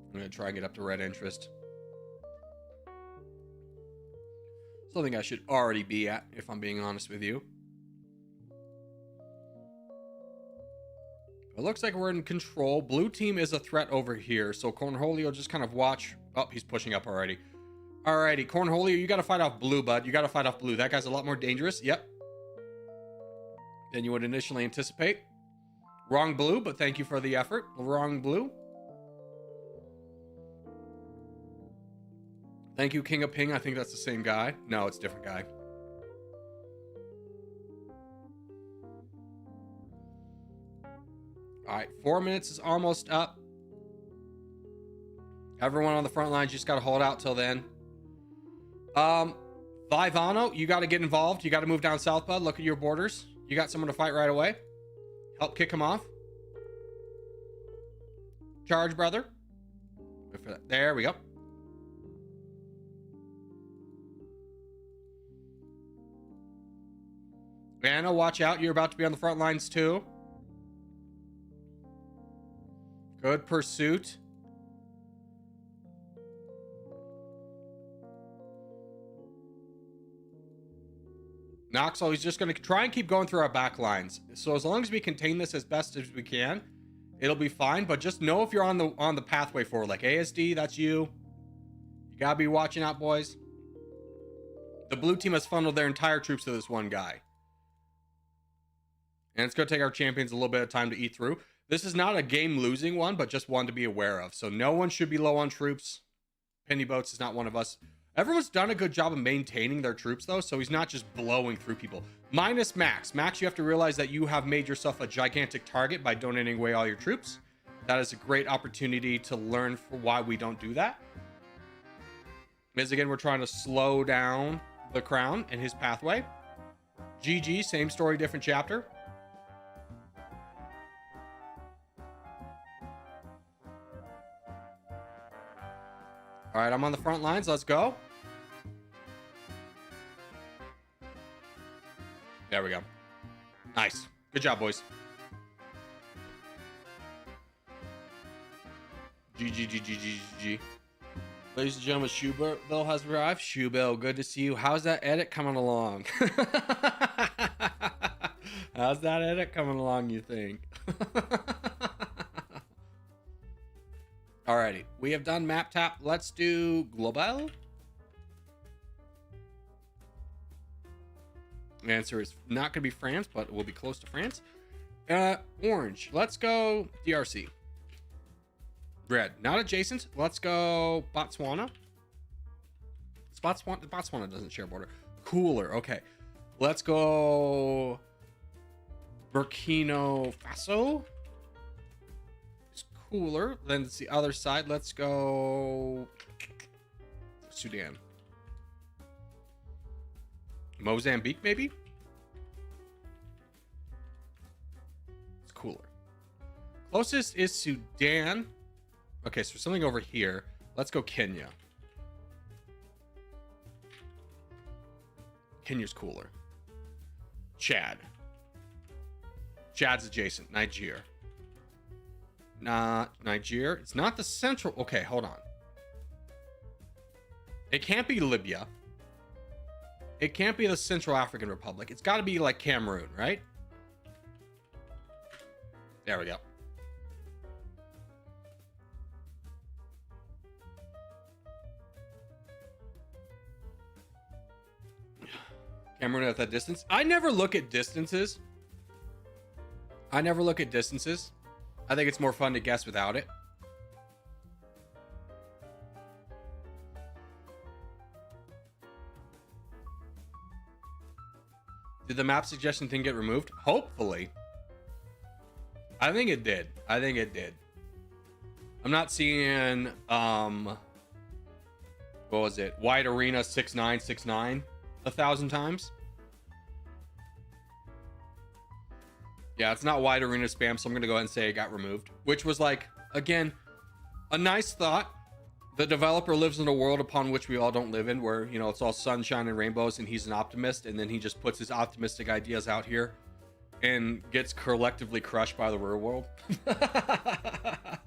I'm going to try and get up to red interest. Something I should already be at, if I'm being honest with you. It looks like we're in control. Blue team is a threat over here, so Cornholio just kind of watch. Oh, he's pushing up already. Alrighty, Cornholio, you got to fight off blue, bud. You got to fight off blue. That guy's a lot more dangerous. Yep. Than you would initially anticipate. Wrong blue, but thank you for the effort. Wrong blue. Thank you, King of Ping. I think that's the same guy. No, it's a different guy. All right, 4 minutes is almost up. Everyone on the front lines just got to hold out till then. Vivano, you got to get involved. You got to move down south, bud. Look at your borders. You got someone to fight right away. Help kick him off. Charge, brother. There we go. Anna, watch out. You're about to be on the front lines too. Good pursuit. Noxel, he's just going to try and keep going through our back lines. So as long as we contain this as best as we can, it'll be fine. But just know if you're on the pathway forward, like ASD, that's you. You got to be watching out, boys. The blue team has funneled their entire troops to this one guy. And it's going to take our champions a little bit of time to eat through. This is not a game losing one, but just one to be aware of. So no one should be low on troops. Penny Boats is not one of us. Everyone's done a good job of maintaining their troops, though, so he's not just blowing through people. Minus Max. Max, you have to realize that you have made yourself a gigantic target by donating away all your troops. That is a great opportunity to learn for why we don't do that. Because, again, we're trying to slow down the Crown and his pathway. GG, same story, different chapter. All right, I'm on the front lines. Let's go. There we go. Nice. Good job, boys. GG. Ladies and gentlemen, Shoebill has arrived. Shoebill, good to see you. How's that edit coming along? How's that edit coming along, you think? Alrighty, we have done map tap. Let's do global. The answer is not going to be France, but it will be close to France. Orange. Let's go DRC. Red. Not adjacent. Let's go Botswana. Botswana doesn't share a border. Cooler. Okay. Let's go Burkina Faso. It's cooler. Then it's the other side. Let's go Sudan. Mozambique, maybe? It's cooler. Closest is Sudan. Okay, so something over here. Let's go Kenya. Kenya's cooler. Chad. Chad's adjacent. Niger. Not Niger. It's not the central. Okay, hold on. It can't be Libya. It can't be the Central African Republic. It's got to be like Cameroon, right? There we go. Cameroon at that distance. I never look at distances. I think it's more fun to guess without it. Did the map suggestion thing get removed? Hopefully. I think it did. I'm not seeing what was it? Wide Arena 6969 1,000 times. Yeah, it's not Wide Arena spam, so I'm gonna go ahead and say it got removed. Which was like, again, a nice thought. The developer lives in a world upon which we all don't live in, where, you know, it's all sunshine and rainbows, and he's an optimist, and then he just puts his optimistic ideas out here and gets collectively crushed by the real world. I thought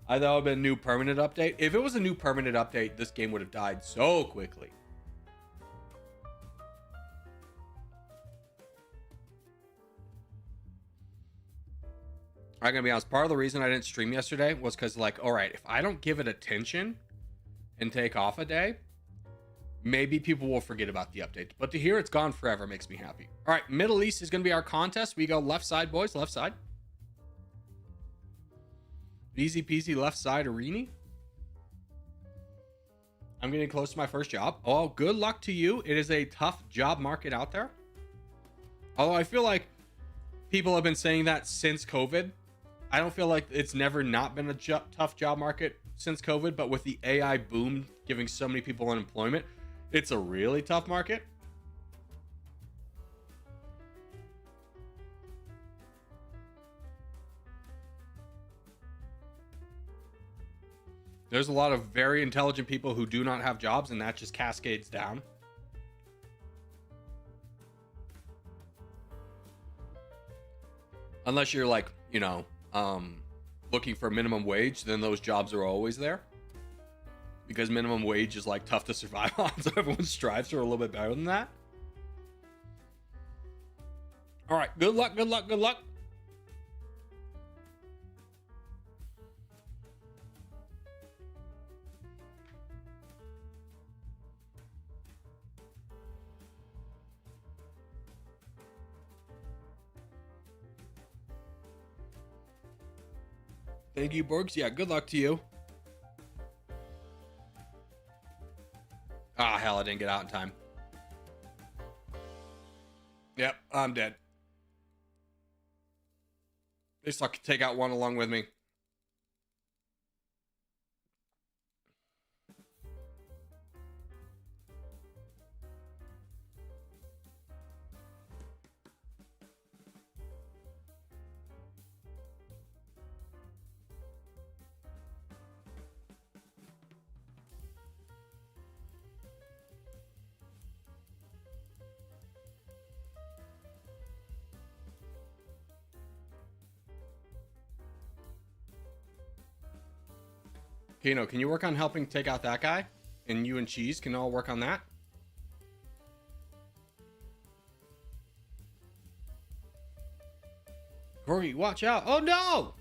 it would have been a new permanent update. If it was a new permanent update, this game would have died so quickly. I'm gonna be honest, part of the reason I didn't stream yesterday was because, like, all right, if I don't give it attention and take off a day, maybe people will forget about the update. But to hear it's gone forever makes me happy. All right, Middle East is gonna be our contest. We go left side, boys, left side. Easy peasy left side arena. I'm getting close to my first job. Oh, good luck to you. It is a tough job market out there. Although I feel like people have been saying that since COVID. I don't feel like it's never not been a tough job market since COVID, but with the AI boom giving so many people unemployment, it's a really tough market. There's a lot of very intelligent people who do not have jobs, and that just cascades down. Unless you're like, you know, looking for minimum wage, then those jobs are always there. Because minimum wage is like tough to survive on, so everyone strives for a little bit better than that. All right, good luck, good luck, good luck. Thank you, Borgs. Yeah, good luck to you. Ah, hell, I didn't get out in time. Yep, I'm dead. At least I could take out one along with me. Kano, can you work on helping take out that guy? And you and Cheese can all work on that? Corgi, watch out. Oh, no!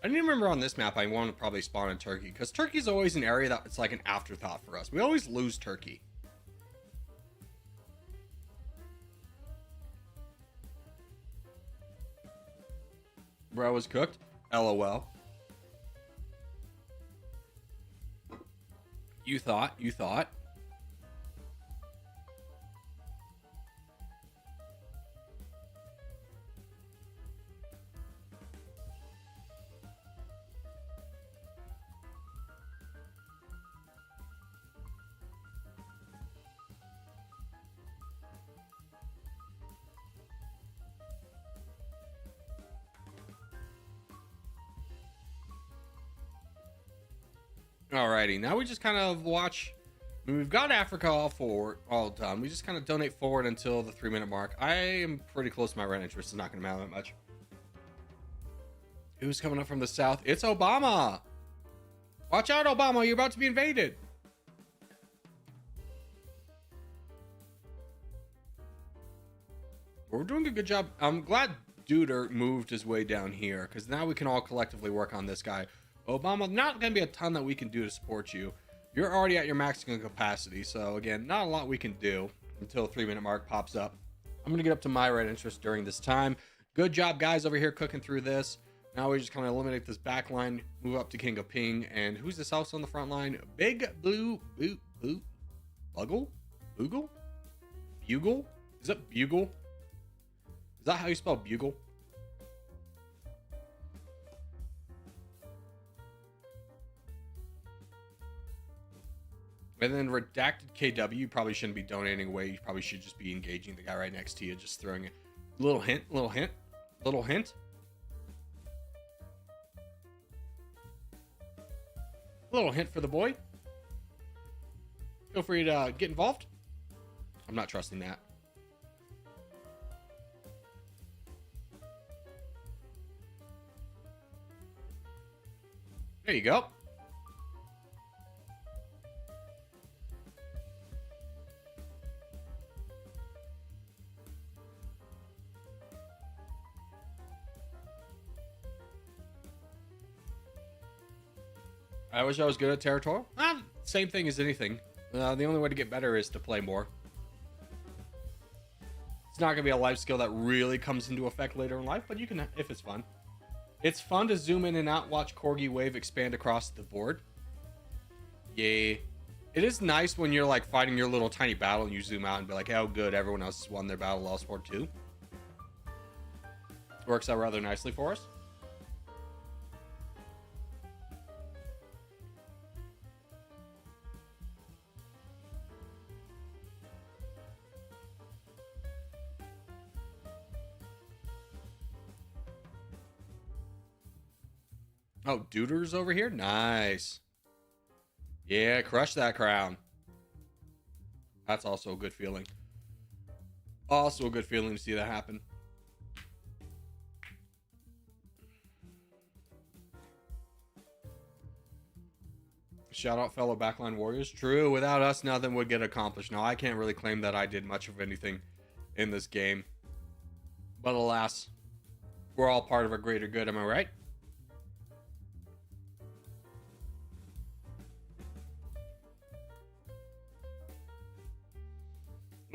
I didn't remember on this map I want to probably spawn in Turkey, because Turkey's always an area that it's like an afterthought for us. We always lose Turkey. Bro was cooked. LOL. You thought. Alrighty, now we just kind of watch. I mean, we've got Africa all done. We just kind of donate forward until the 3-minute mark. I am pretty close to my rent interest. It's not going to matter that much. Who's coming up from the south? It's Obama. Watch out, Obama. You're about to be invaded. We're doing a good job. I'm glad Duder moved his way down here, because now we can all collectively work on this guy. Obama, not going to be a ton that we can do to support you. You're already at your maximum capacity, so again, not a lot we can do until the 3-minute mark pops up. I'm going to get up to my red interest during this time. Good job, guys, over here cooking through this. Now we just kind of eliminate this back line, move up to King of Ping, and who's this else on the front line? Big Blue Boot Boot Bugle? Bugle? Bugle? Is that Bugle? Is that how you spell bugle? And then redacted KW, you probably shouldn't be donating away. You probably should just be engaging the guy right next to you, just throwing a little hint. A little hint for the boy. Feel free to get involved. I'm not trusting that. There you go. I wish I was good at Territorial. Same thing as anything. The only way to get better is to play more. It's not going to be a life skill that really comes into effect later in life, but you can if it's fun. It's fun to zoom in and out, watch Corgi wave expand across the board. Yay. It is nice when you're like fighting your little tiny battle and you zoom out and be like, how good, everyone else has won their battle, lost for too. Works out rather nicely for us. Oh, Duder's over here? Nice. Yeah, crush that crown. That's also a good feeling. Also a good feeling to see that happen. Shout out fellow backline warriors. True, without us, nothing would get accomplished. Now, I can't really claim that I did much of anything in this game. But alas, we're all part of a greater good, am I right?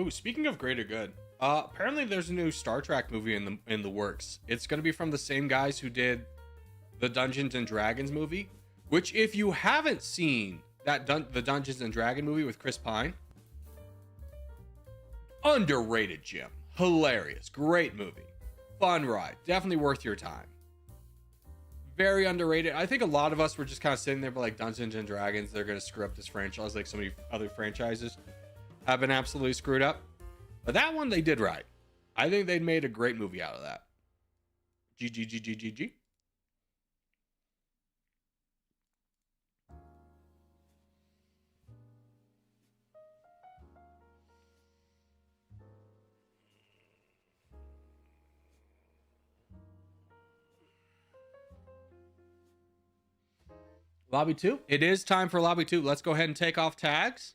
Ooh, speaking of greater good, apparently there's a new Star Trek movie in the works. It's going to be from the same guys who did the Dungeons and Dragons movie, which if you haven't seen the Dungeons and Dragon movie with Chris Pine, underrated, Jim. Hilarious, great movie, fun ride, definitely worth your time. Very underrated. I think a lot of us were just kind of sitting there, but like Dungeons and Dragons, they're going to screw up this franchise like so many other franchises have been absolutely screwed up. But that one they did right. I think they'd made a great movie out of that. GGGGGG. Lobby 2. It is time for Lobby 2. Let's go ahead and take off tags.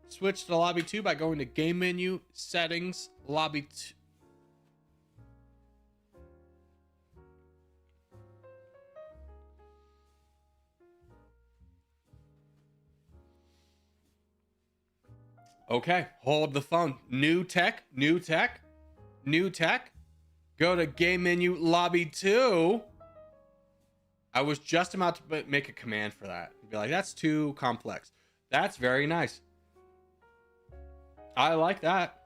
Switch to Lobby 2 by going to Game Menu, Settings, Lobby 2. Okay, hold the phone. New tech, new tech, new tech. Go to Game Menu, Lobby 2. I was just about to make a command for that. Be like, that's too complex. That's very nice. I like that.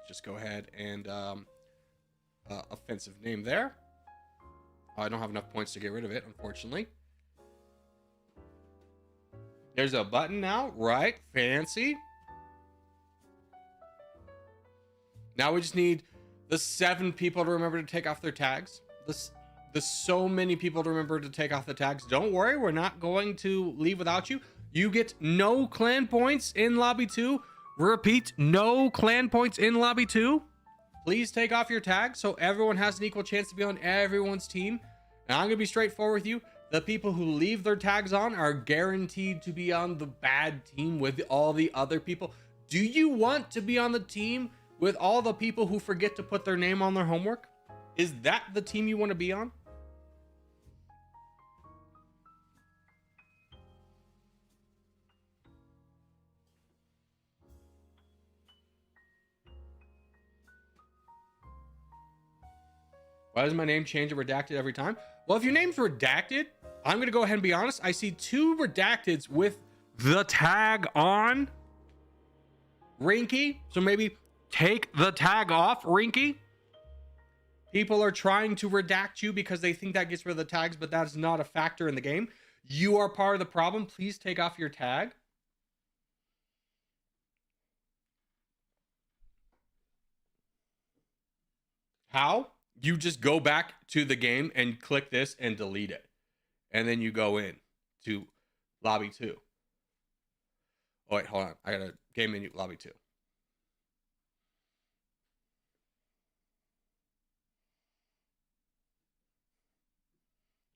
Just go ahead and offensive name there. I don't have enough points to get rid of it, unfortunately. There's a button now, right? Fancy. Now we just need the 7 people to remember to take off their tags. The so many people to remember to take off the tags. Don't worry, we're not going to leave without you. You get no clan points in Lobby 2. Repeat, no clan points in Lobby 2. Please take off your tag so everyone has an equal chance to be on everyone's team. And I'm going to be straightforward with you. The people who leave their tags on are guaranteed to be on the bad team with all the other people. Do you want to be on the team with all the people who forget to put their name on their homework? Is that the team you want to be on? Why does my name change and redacted every time? Well, if your name's redacted, I'm going to go ahead and be honest. I see 2 redacteds with the tag on. Rinky. So maybe take the tag off, Rinky. People are trying to redact you because they think that gets rid of the tags, but that's not a factor in the game. You are part of the problem. Please take off your tag. How? You just go back to the game and click this and delete it. And then you go in to Lobby 2. Oh, wait, hold on. I got a Game Menu, Lobby 2.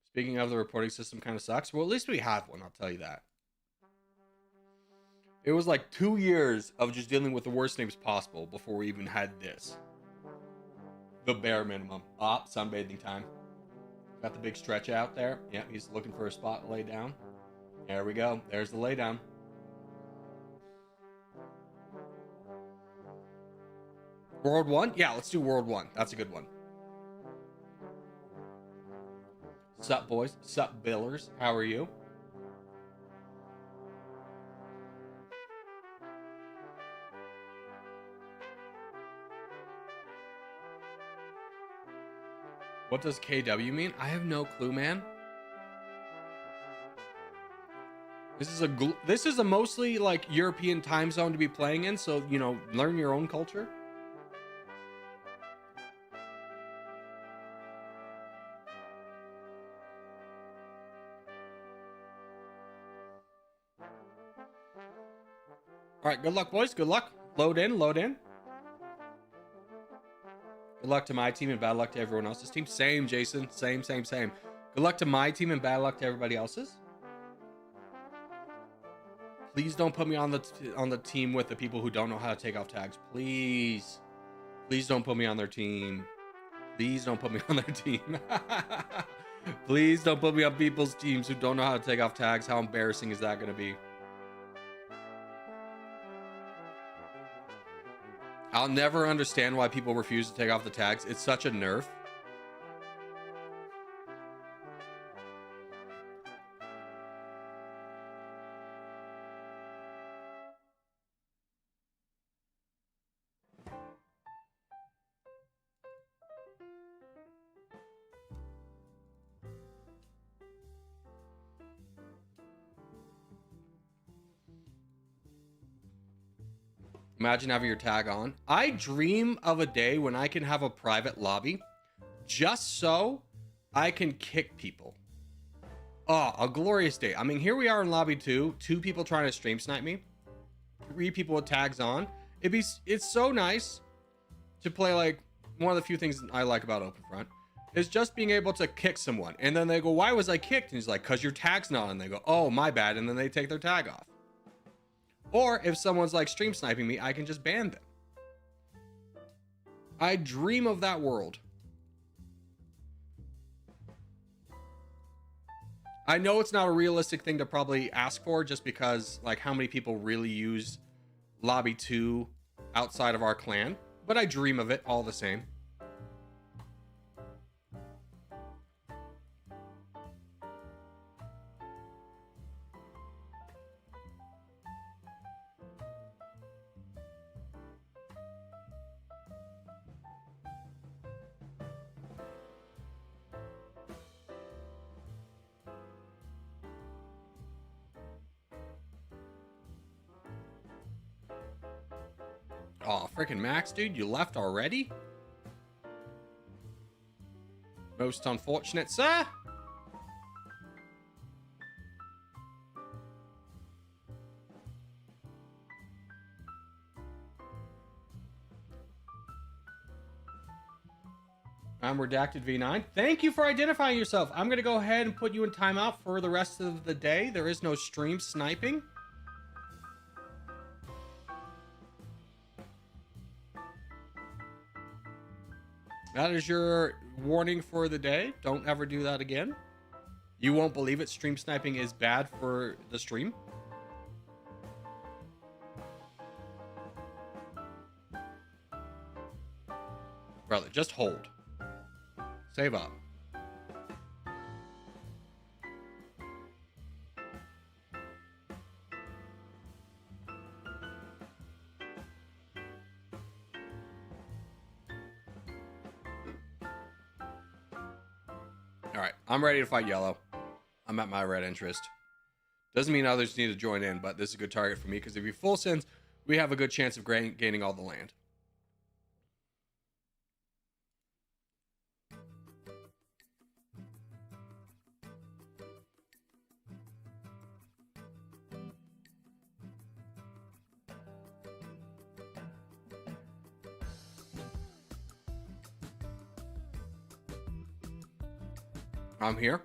Speaking of, the reporting system kind of sucks. Well, at least we have one, I'll tell you that. It was like 2 years of just dealing with the worst names possible before we even had this. The bare minimum. Sunbathing time. Got the big stretch out there. Yep, he's looking for a spot to lay down. There we go. There's the lay down. World 1? Yeah, let's do World 1. That's a good one. Sup, boys? Sup, billers? How are you? What does KW mean? I have no clue, man. This is a mostly like European time zone to be playing in, so you know, learn your own culture. All right, good luck, boys. Good luck. Load in, load in. Good luck to my team and bad luck to everyone else's team. Same, Jason. Same. Good luck to my team and bad luck to everybody else's. Please don't put me on the team with the people who don't know how to take off tags. Please. Please don't put me on their team. Please don't put me on their team. Please don't put me on people's teams who don't know how to take off tags. How embarrassing is that going to be? I'll never understand why people refuse to take off the tags. It's such a nerf. Imagine having your tag on. I dream of a day when I can have a private lobby just so I can kick people. Oh, a glorious day. I mean, here we are in lobby 2, 2 people trying to stream snipe me, 3 people with tags on. It's so nice to play. Like, one of the few things I like about Openfront is just being able to kick someone. And then they go, why was I kicked? And he's like, cause your tag's not on. And they go, oh, my bad. And then they take their tag off. Or if someone's like stream sniping me, I can just ban them. I dream of that world. I know it's not a realistic thing to probably ask for, just because, like, how many people really use lobby 2 outside of our clan, but I dream of it all the same. Oh, freaking Max, dude, you left already? Most unfortunate, sir. I'm Redacted V9. Thank you for identifying yourself. I'm going to go ahead and put you in timeout for the rest of the day. There is no stream sniping. That is your warning for the day. Don't ever do that again. You won't believe it. Stream sniping is bad for the stream. Brother, just hold. Save up. All right, I'm ready to fight yellow. I'm at my red interest. Doesn't mean others need to join in, but this is a good target for me, because if he full sends, we have a good chance of gaining all the land. I'm here.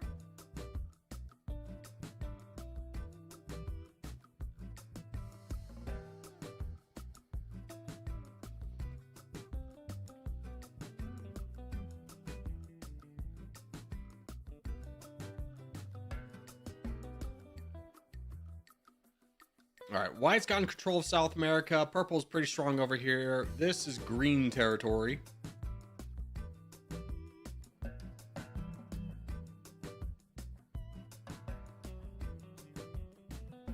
All right, white's gotten control of South America. Purple's pretty strong over here. This is green territory.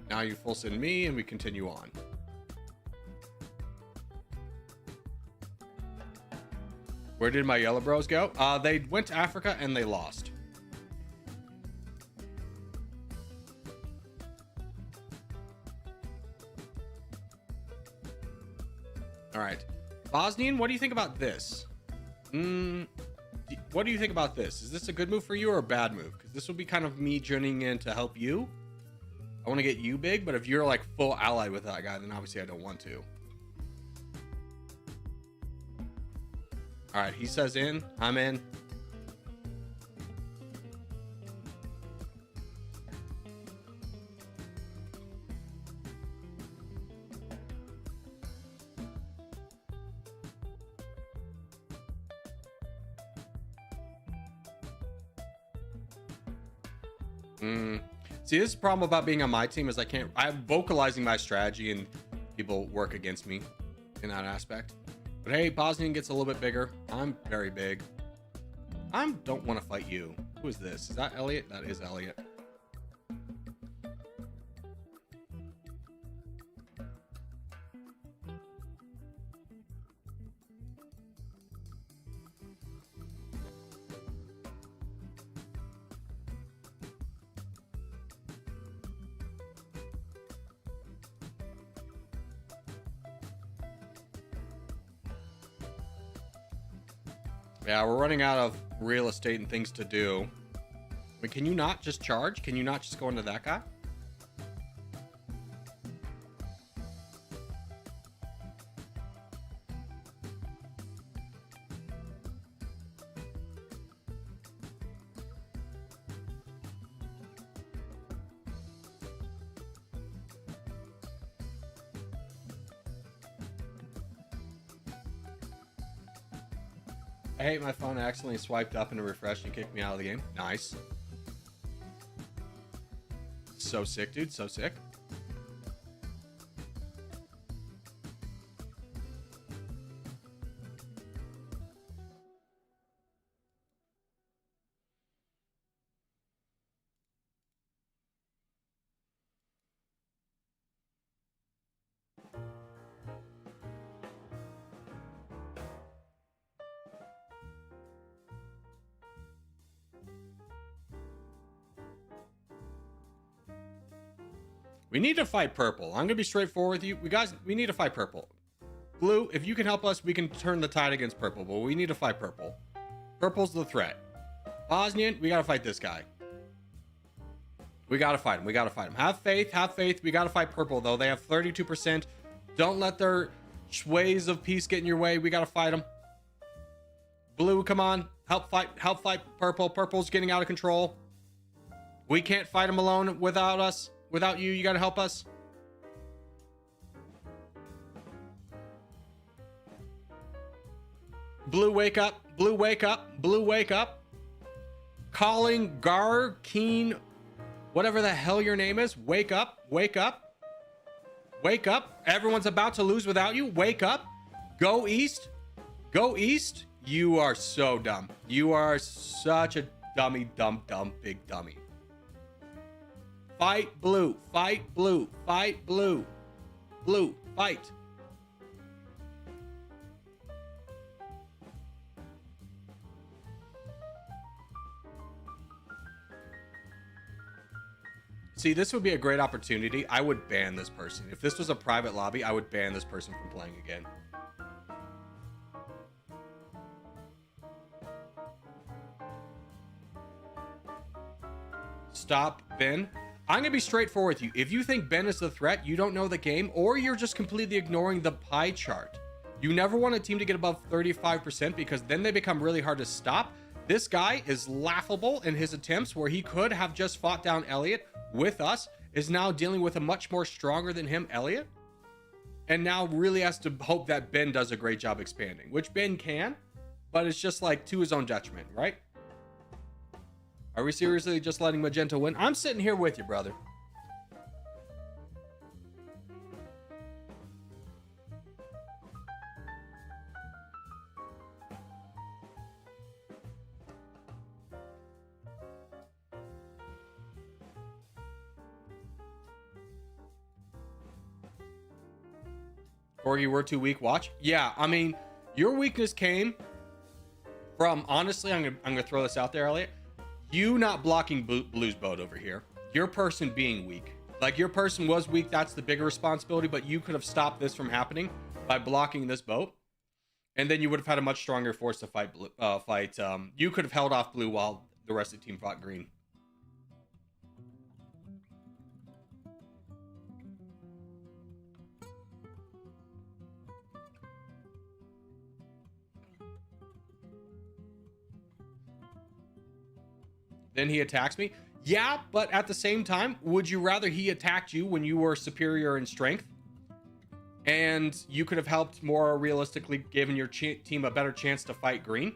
Now you full send me and we continue on. Where did my yellow bros go? They went to Africa and they lost. All right. Bosnian, what do you think about this? What do you think about this? Is this a good move for you or a bad move? Because this will be kind of me joining in to help you. I want to get you big, but if you're like full allied with that guy, then obviously I don't want to. All right, he says in, I'm in. See, this is the problem about being on my team is I'm vocalizing my strategy and people work against me in that aspect. But hey, Bosnian gets a little bit bigger. I'm very big. I don't want to fight you. Who is this? Is that Elliot? That is Elliot. Yeah, we're running out of real estate and things to do. I mean, can you not just charge? Can you not just go into that guy? I hate my phone. I accidentally swiped up and refreshed and kicked me out of the game. Nice. So sick, dude. So sick. We need to fight purple. I'm gonna be straightforward with you. We need to fight purple. Blue, if you can help us, we can turn the tide against purple, but we need to fight purple. Purple's the threat. Bosnian, we gotta fight this guy. We gotta fight him. We gotta fight him. Have faith. Have faith. We gotta fight purple, though. They have 32%. Don't let their ways of peace get in your way. We gotta fight them. Blue, come on. Help fight purple. Purple's getting out of control. We can't fight him alone without us. Without you, you gotta help us. Blue, wake up. Blue, wake up. Blue, wake up. Calling Gar Keen, whatever the hell your name is. Wake up. Wake up. Wake up. Everyone's about to lose without you. Wake up. Go east. Go east. You are so dumb. You are such a dummy, dumb, big dummy. Fight blue. Fight blue. Fight blue. Blue. Fight. See, this would be a great opportunity. I would ban this person. If this was a private lobby, I would ban this person from playing again. Stop Ben. I'm going to be straightforward with you. If you think Ben is the threat, you don't know the game, or you're just completely ignoring the pie chart. You never want a team to get above 35% because then they become really hard to stop. This guy is laughable in his attempts where he could have just fought down Elliot with us, is now dealing with a much more stronger than him Elliot, and now really has to hope that Ben does a great job expanding, which Ben can, but it's just like to his own detriment, right? Are we seriously just letting Magenta win? I'm sitting here with you, brother. Or you were too weak, watch. Yeah, I mean, your weakness came from, honestly, I'm gonna throw this out there, Elliot. You not blocking Blue's boat over here. Your person being weak. Like, your person was weak, that's the bigger responsibility, but you could have stopped this from happening by blocking this boat. And then you would have had a much stronger force to fight Blue, you could have held off Blue while the rest of the team fought Green. Then he attacks me. Yeah, but at the same time, would you rather he attacked you when you were superior in strength? And you could have helped more realistically, given your team a better chance to fight Green?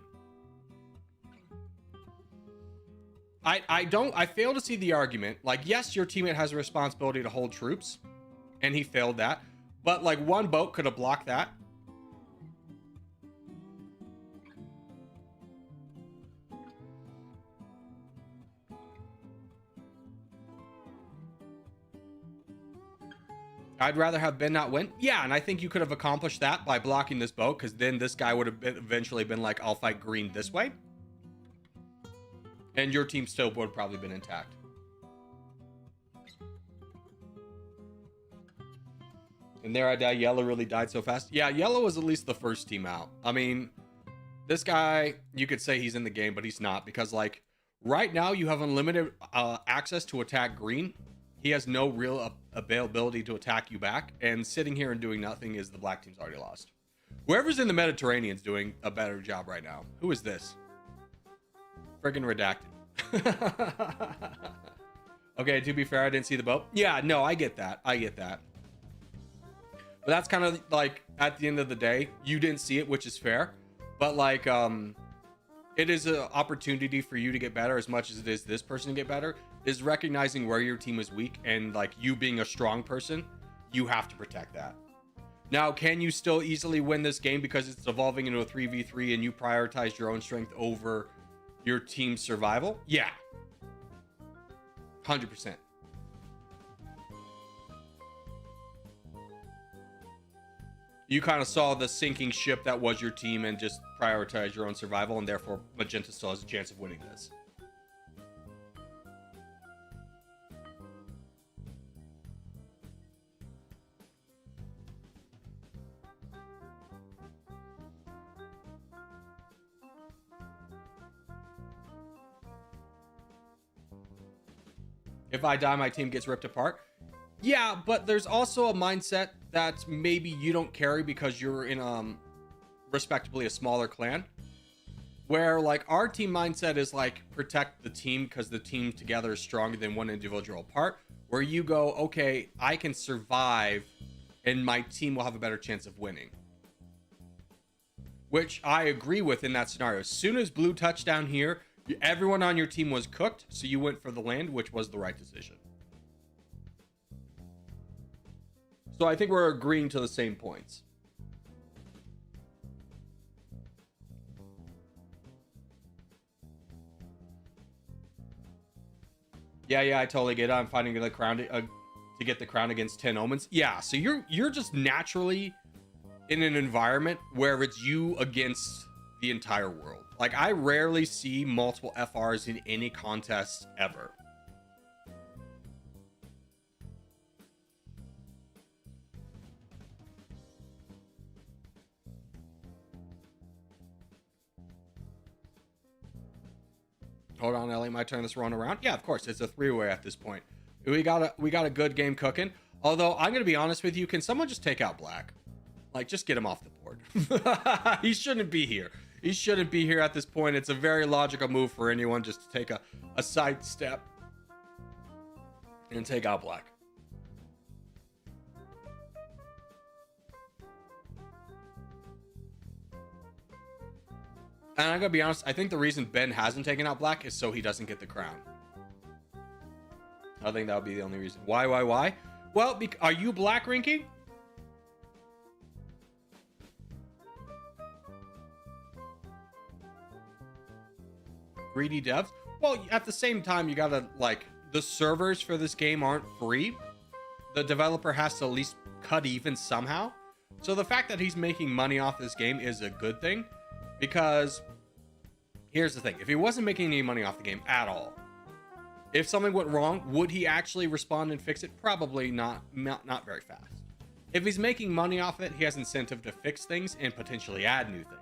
I fail to see the argument. Like, yes, your teammate has a responsibility to hold troops, and he failed that. But like one boat could have blocked that. I'd rather have Ben not win. Yeah, and I think you could have accomplished that by blocking this boat, because then this guy would have eventually been like, I'll fight green this way. And your team still would have probably been intact. And there I die. Yellow really died so fast. Yeah, yellow was at least the first team out. I mean, this guy, you could say he's in the game, but he's not. Because, like, right now you have unlimited access to attack green. He has no real availability to attack you back. And sitting here and doing nothing is the black team's already lost. Whoever's in the Mediterranean's doing a better job right now. Who is this? Friggin' redacted. Okay, to be fair, I didn't see the boat. Yeah, no, I get that. I get that. But that's kind of like, at the end of the day, you didn't see it, which is fair. But like, it is an opportunity for you to get better as much as it is this person to get better. Is recognizing where your team is weak, and like you being a strong person, you have to protect that. Now, can you still easily win this game because it's evolving into a 3v3 and you prioritize your own strength over your team's survival? Yeah. 100%. You kind of saw the sinking ship that was your team and just prioritize your own survival, and therefore Magenta still has a chance of winning this. If I die, my team gets ripped apart. Yeah, but there's also a mindset that maybe you don't carry because you're in respectably a smaller clan. Where like our team mindset is like protect the team because the team together is stronger than one individual part. Where you go, okay, I can survive and my team will have a better chance of winning. Which I agree with in that scenario. As soon as blue touched down here, everyone on your team was cooked, so you went for the land, which was the right decision. So I think we're agreeing to the same points. Yeah, I totally get it. I'm fighting the crown to get the crown against 10 omens. Yeah, so you're just naturally in an environment where it's you against the entire world. Like, I rarely see multiple FRs in any contest ever. Hold on, Ellie, might turn this run around. Yeah, of course, it's a three-way at this point. We got a good game cooking. Although, I'm going to be honest with you, can someone just take out black? Like, just get him off the board. He shouldn't be here. He shouldn't be here at this point. It's a very logical move for anyone just to take a side step and take out black. And I'm gonna be honest, I think the reason Ben hasn't taken out black is so he doesn't get the crown. I think that would be the only reason. Why? Well, are you black, Rinky? Greedy devs? Well, at the same time, you gotta, like, the servers for this game aren't free. The developer has to at least cut even somehow. So the fact that he's making money off this game is a good thing, because here's the thing. If he wasn't making any money off the game at all, if something went wrong, would he actually respond and fix it? Probably not very fast. If he's making money off it, he has incentive to fix things and potentially add new things.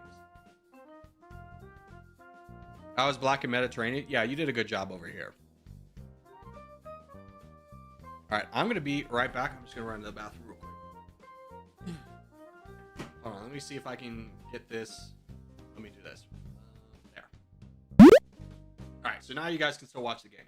I was black and Mediterranean. Yeah, you did a good job over here. All right, I'm going to be right back. I'm just going to run to the bathroom real quick. Hold on, let me see if I can get this. Let me do this. There. All right, so now you guys can still watch the game.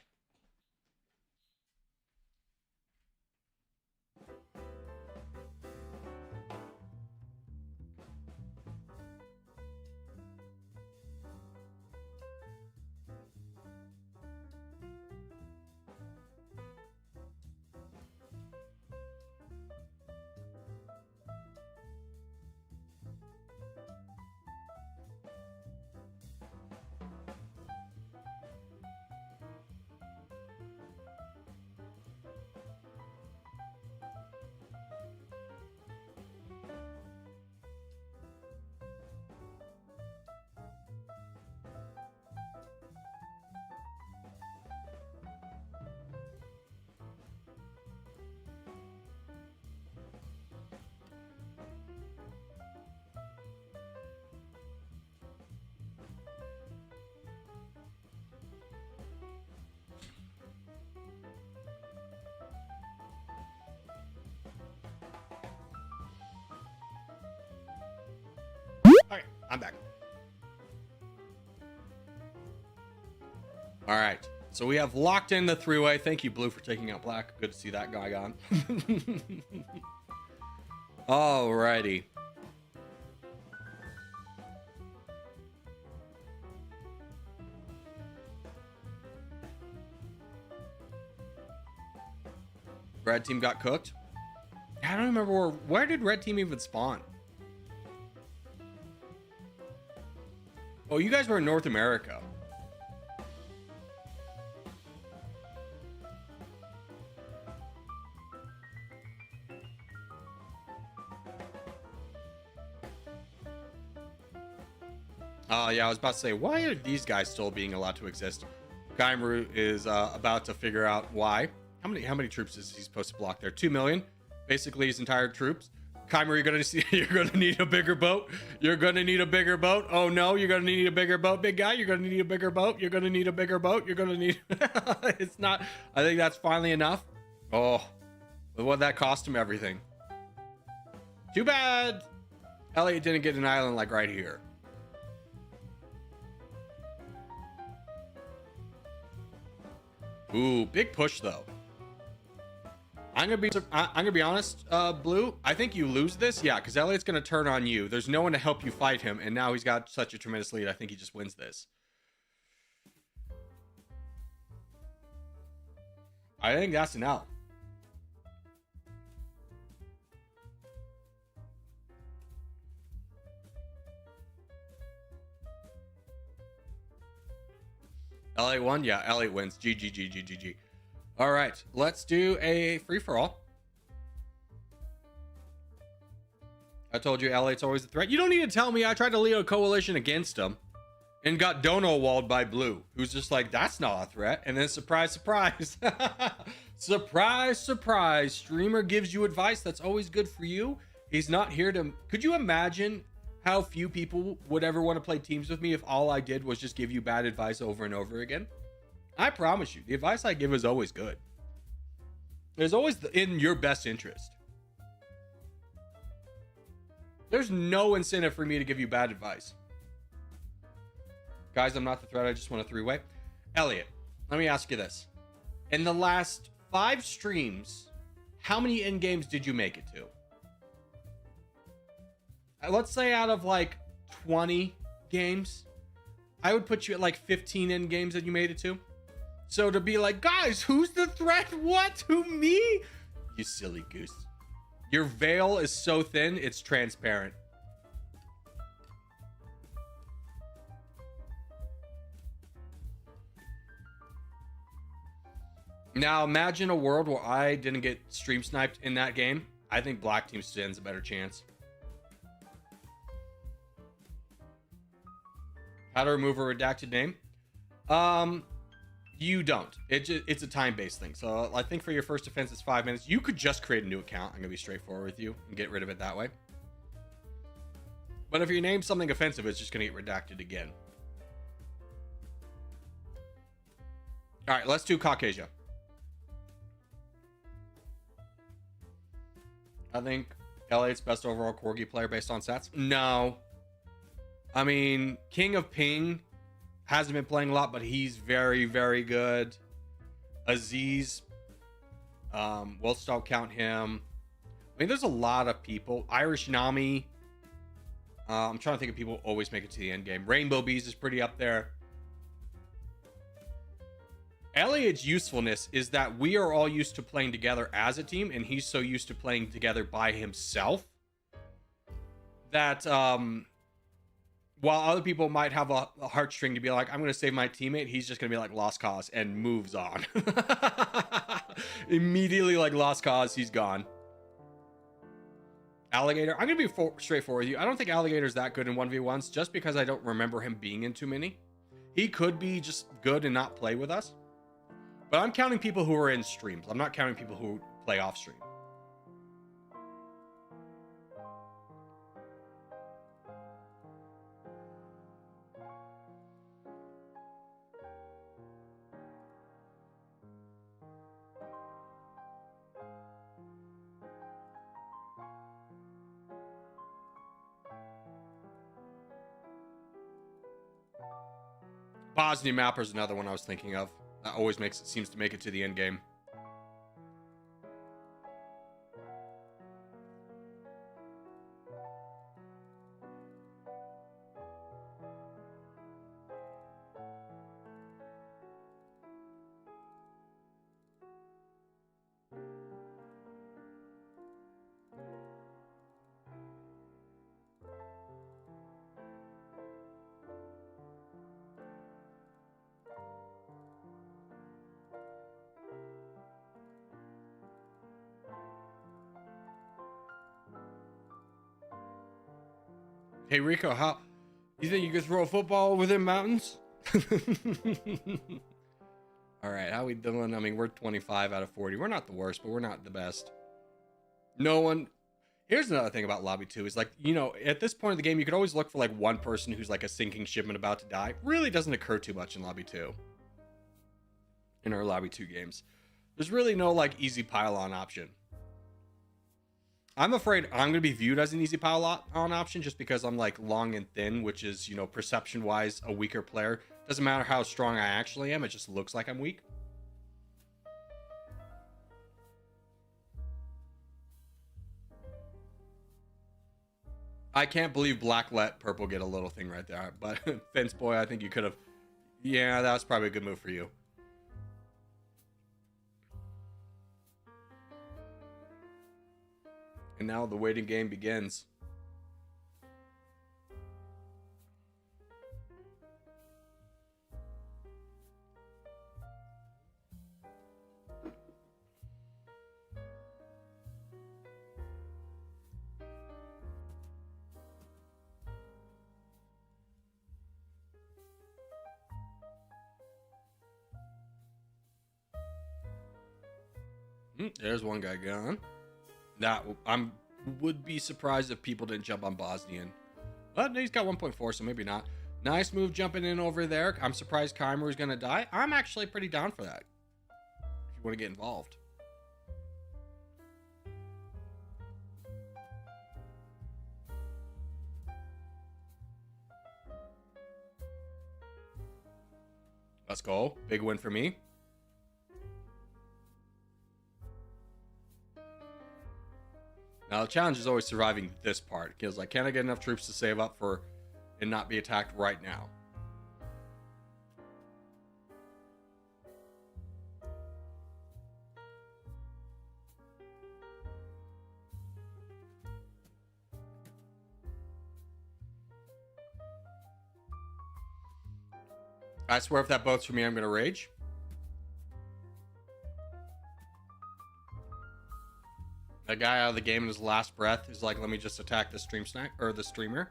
Okay, I'm back. All right. So we have locked in the three-way. Thank you, Blue, for taking out Black. Good to see that guy gone. Alrighty. Red team got cooked. I don't remember where did red team even spawn? Oh, you guys were in North America. Yeah, I was about to say, why are these guys still being allowed to exist? Gaimaru is about to figure out why. How many troops is he supposed to block there? 2 million, basically his entire troops. Kaimaru, you're gonna need a bigger boat. You're gonna need a bigger boat. Oh no, you're gonna need a bigger boat, big guy. You're gonna need a bigger boat. You're gonna need a bigger boat. You're gonna need. It's not. I think that's finally enough. Oh, what that cost him everything. Too bad. Elliot didn't get an island like right here. Ooh, big push though. I'm gonna be honest, Blue. I think you lose this, yeah, because Elliot's gonna turn on you. There's no one to help you fight him, and now he's got such a tremendous lead. I think he just wins this. I think that's an L. Elliot won? Yeah, Elliot wins. GG. All right, let's do a free-for-all. I told you Elliot's always a threat. You don't need to tell me. I tried to lead a coalition against him and got dono-walled by Blue, who's just like, that's not a threat. And then surprise, surprise. Surprise. Streamer gives you advice that's always good for you. He's not here to... Could you imagine how few people would ever want to play teams with me if all I did was just give you bad advice over and over again? I promise you, the advice I give is always good. It's always in your best interest. There's no incentive for me to give you bad advice. Guys, I'm not the threat. I just want a three-way. Elliot, let me ask you this. In the last 5 streams, how many end games did you make it to? Let's say out of like 20 games, I would put you at like 15 end games that you made it to. So to be like, guys, who's the threat? What? Who, me? You silly goose. Your veil is so thin, it's transparent. Now imagine a world where I didn't get stream sniped in that game. I think black team stands a better chance. How to remove a redacted name? You don't. It's a time-based thing. So I think for your first offense, it's 5 minutes. You could just create a new account. I'm gonna be straightforward with you and get rid of it that way. But if you name something offensive, it's just gonna get redacted again. All right, let's do Caucasia. I think Elliot's best overall Corgi player based on stats. No. I mean, King of Ping hasn't been playing a lot, but he's very, very good. Aziz, we'll still count him. I mean, there's a lot of people. Irish Nami. I'm trying to think of people who always make it to the end game. Rainbow Bees is pretty up there. Elliot's usefulness is that we are all used to playing together as a team, and he's so used to playing together by himself that while other people might have a heartstring to be like, I'm going to save my teammate, he's just going to be like, lost cause, and moves on. Immediately, like, lost cause, he's gone. Alligator, I'm going to be straightforward with you. I don't think Alligator's that good in 1v1s, just because I don't remember him being in too many. He could be just good and not play with us. But I'm counting people who are in streams. I'm not counting people who play off stream. Bosnia Mapper is another one I was thinking of. That always seems to make it to the end game. Hey Rico, how you think you could throw a football within mountains? All right, how we doing? I mean, we're 25 out of 40. We're not the worst, but we're not the best. No one. Here's another thing about lobby 2 is like, you know, at this point of the game, you could always look for like one person who's like a sinking shipment about to die. Really doesn't occur too much in lobby 2. In our lobby 2 games, there's really no like easy pile on option. I'm afraid I'm going to be viewed as an easy pile on option just because I'm like long and thin, which is, you know, perception wise a weaker player. Doesn't matter how strong I actually am. It just looks like I'm weak. I can't believe Black let Purple get a little thing right there. But Fence Boy, I think you could have. Yeah, that was probably a good move for you. And now the waiting game begins. There's one guy gone. That would be surprised if people didn't jump on Bosnian. But he's got 1.4, so maybe not. Nice move jumping in over there. I'm surprised Keimer is going to die. I'm actually pretty down for that. If you want to get involved. Let's go. Big win for me. Now, the challenge is always surviving this part. Because, like, can I get enough troops to save up for and not be attacked right now? I swear if that boat's for me, I'm going to rage. That guy out of the game in his last breath is like, let me just attack the stream snack or the streamer.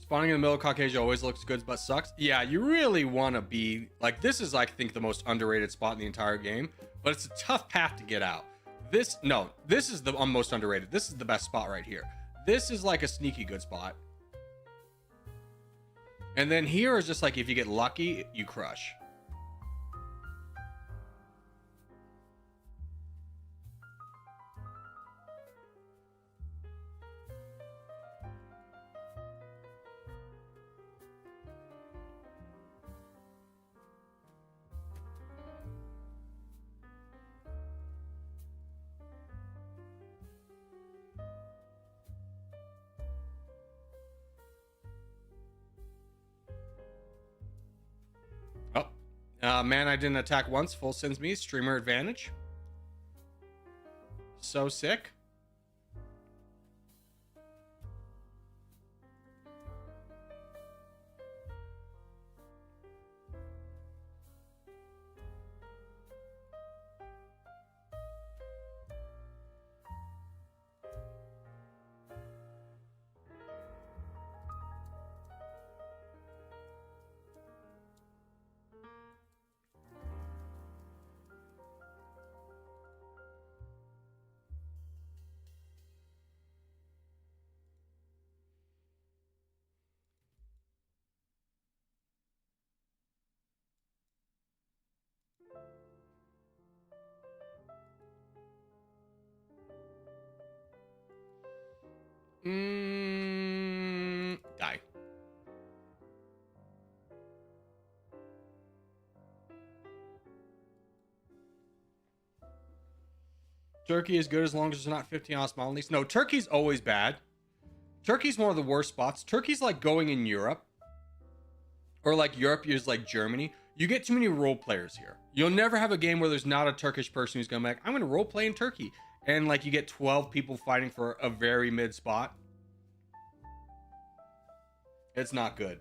Spawning in the middle of Caucasia always looks good, but sucks. Yeah, you really want to be... Like, this is, I think, the most underrated spot in the entire game. But it's a tough path to get out. This is the most underrated. This is the best spot right here. This is, like, a sneaky good spot. And then here is just, like, if you get lucky, you crush. Man, I didn't attack once. Full sends me. Streamer advantage. So sick. Die. Turkey is good as long as there's not 15 on small leagues. No, Turkey's always bad. Turkey's one of the worst spots. Turkey's like going in Europe. Or like Europe is like Germany. You get too many role players here. You'll never have a game where there's not a Turkish person who's going to be like, I'm going to role play in Turkey. And like you get 12 people fighting for a very mid spot. It's not good.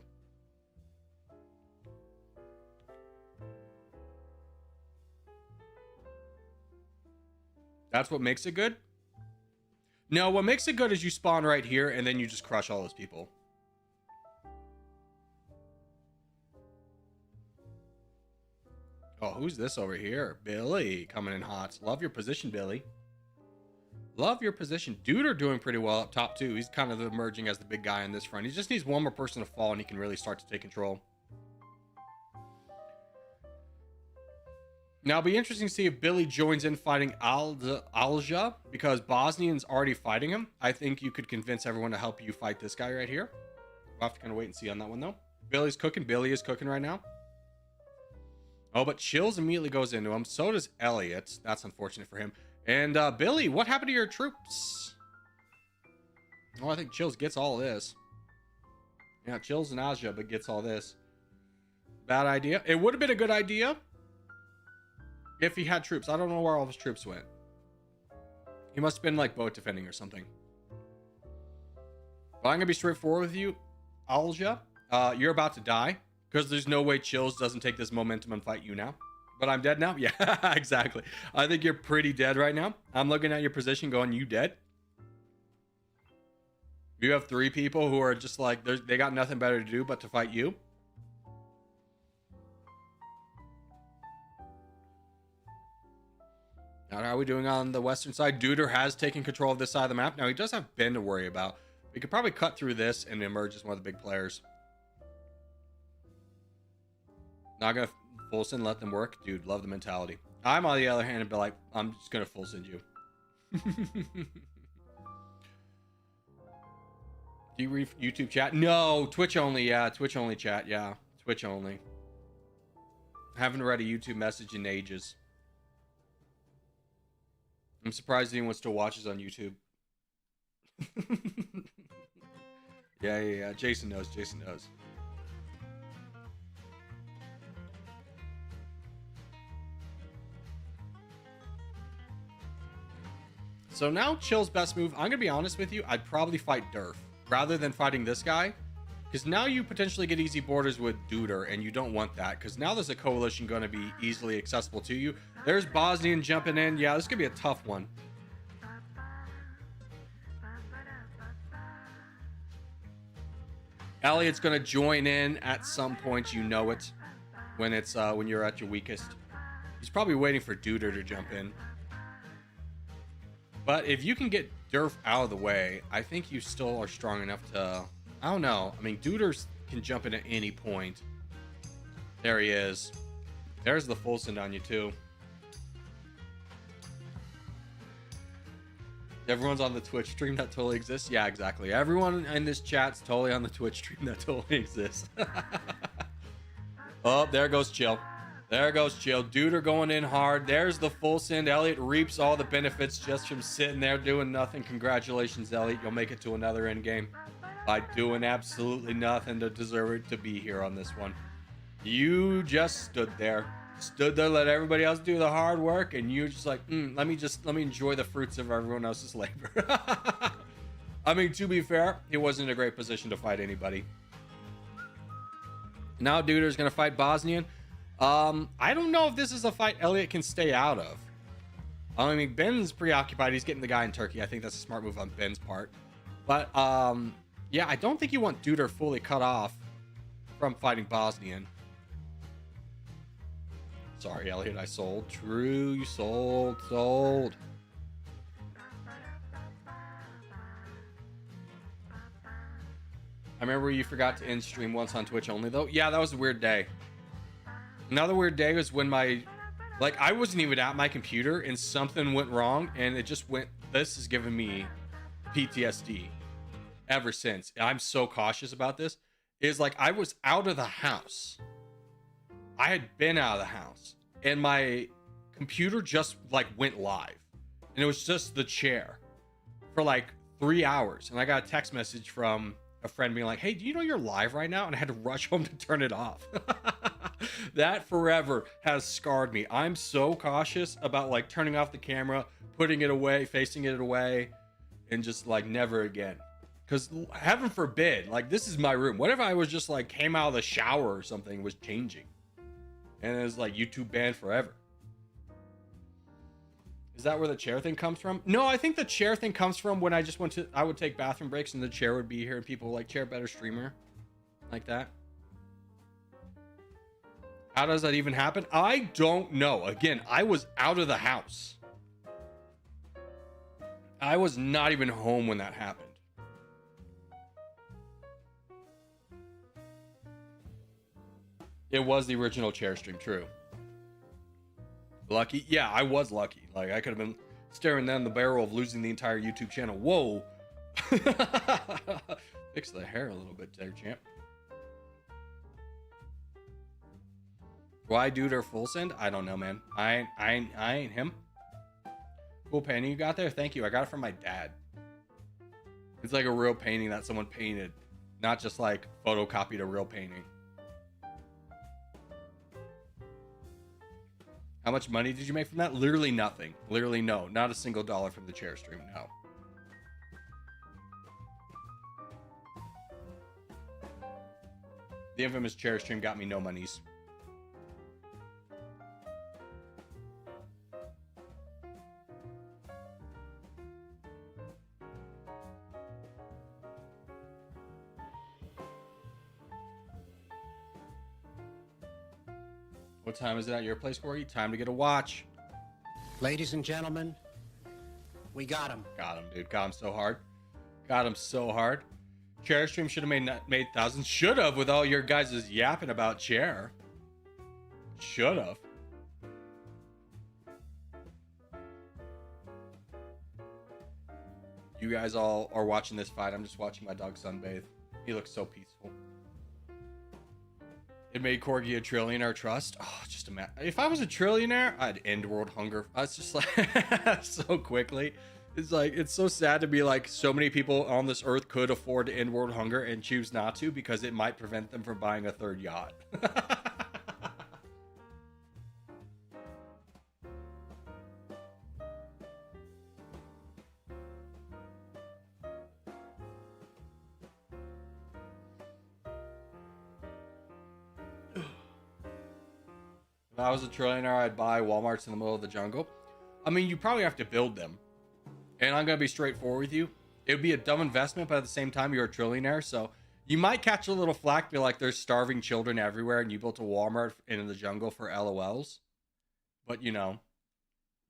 That's what makes it good? No, what makes it good is you spawn right here and then you just crush all those people. Oh, who's this over here? Billy coming in hot. Love your position, Billy. Love your position. Dude are doing pretty well up top too. He's kind of emerging as the big guy on this front. He just needs one more person to fall and he can really start to take control. Now, it'll be interesting to see if Billy joins in fighting Alja, because Bosnian's already fighting him. I think you could convince everyone to help you fight this guy right here. We'll have to kind of wait and see on that one, though. Billy's cooking. Billy is cooking right now. Oh, but Chills immediately goes into him. So does Elliot. That's unfortunate for him. And Billy, what happened to your troops? Oh, I think Chills gets all this. Yeah, Chills and Alja, but gets all this. Bad idea. It would have been a good idea if he had troops. I don't know where all of his troops went. He must have been like boat defending or something. But I'm gonna be straightforward with you, Alja. You're about to die because there's no way Chills doesn't take this momentum and fight you now. But I'm dead now. Yeah, exactly. I think you're pretty dead right now. I'm looking at your position, going, "You dead?" You have 3 people who are just like they got nothing better to do but to fight you. Now, how are we doing on the western side? Duder has taken control of this side of the map. Now, he does have Ben to worry about. We could probably cut through this and emerge as one of the big players. Not going to full send, let them work. Dude, love the mentality. I'm on the other hand and be like, I'm just going to full send you. Do you read YouTube chat? No, Twitch only. Yeah, Twitch only chat. Yeah, Twitch only. Haven't read a YouTube message in ages. I'm surprised anyone still watches on YouTube. Yeah. Jason knows. Jason knows. So now Chill's best move, I'm going to be honest with you, I'd probably fight Durf rather than fighting this guy. Because now you potentially get easy borders with Duder, and you don't want that. Because now there's a coalition going to be easily accessible to you. There's Bosnian jumping in. Yeah, this could be a tough one. Elliot's going to join in at some point. You know it. When it's when you're at your weakest. He's probably waiting for Duder to jump in. But if you can get Durf out of the way, I think you still are strong enough to... I don't know. I mean, Duders can jump in at any point. There he is. There's the full send on you, too. Everyone's on the Twitch stream that totally exists? Yeah, exactly. Everyone in this chat's totally on the Twitch stream that totally exists. Oh, there goes Chill. There goes Chill. Duder going in hard. There's the full send. Elliot reaps all the benefits just from sitting there doing nothing. Congratulations, Elliot. You'll make it to another end game by doing absolutely nothing to deserve it to be here on this one. You just stood there, let everybody else do the hard work, and you're just like, let me enjoy the fruits of everyone else's labor. I mean, to be fair, he wasn't in a great position to fight anybody. Now Duder's gonna fight Bosnian. I don't know if this is a fight Elliot can stay out of. I mean, Ben's preoccupied. He's getting the guy in Turkey. I think that's a smart move on Ben's part. But yeah, I don't think you want Duder fully cut off from fighting Bosnian. Sorry, Elliot, I sold. True, you sold. I remember you forgot to end stream once on Twitch only, though. Yeah, that was a weird day. Another weird day was when I wasn't even at my computer and something went wrong and it just went, this is giving me PTSD. ever since. I'm so cautious about this. Is like I was out of the house. I had been out of the house and my computer just like went live. And it was just the chair for like 3 hours. And I got a text message from a friend being like, hey, do you know you're live right now? And I had to rush home to turn it off. That forever has scarred me. I'm so cautious about like turning off the camera, putting it away, facing it away, and just like never again. Because heaven forbid, like this is my room. What if I was just like came out of the shower or something, was changing, and it was like YouTube banned forever? Is that where the chair thing comes from? No, I think the chair thing comes from when I just I would take bathroom breaks and the chair would be here and people were like, chair better streamer, like that. How does that even happen? I don't know. Again, I was out of the house. I was not even home when that happened. It was the original chair stream, true. Lucky? Yeah, I was lucky. Like, I could have been staring down the barrel of losing the entire YouTube channel. Whoa. Fix the hair a little bit there, champ. Why dude or full send? I don't know, man. I ain't him. Cool painting you got there? Thank you. I got it from my dad. It's like a real painting that someone painted, not just like photocopied a real painting. How much money did you make from that? Literally nothing. Literally no. Not a single dollar from the chair stream. No. The infamous chair stream got me no monies. What time is it at your place, Corey? Time to get a watch. Ladies and gentlemen, we got him. Got him, dude. Got him so hard. Got him so hard. Chair stream should have made thousands. Should have, with all your guys' yapping about chair. Should have. You guys all are watching this fight. I'm just watching my dog sunbathe. He looks so peaceful. It made Corgi a trillionaire trust. Oh, just imagine. If I was a trillionaire, I'd end world hunger. I was just like, so quickly. It's like, it's so sad to be like, so many people on this earth could afford to end world hunger and choose not to because it might prevent them from buying a third yacht. If I was a trillionaire, I'd buy Walmarts in the middle of the jungle. I mean, you probably have to build them. And I'm going to be straightforward with you. It would be a dumb investment, but at the same time, you're a trillionaire. So you might catch a little flack, be like, there's starving children everywhere, and you built a Walmart in the jungle for LOLs. But, you know,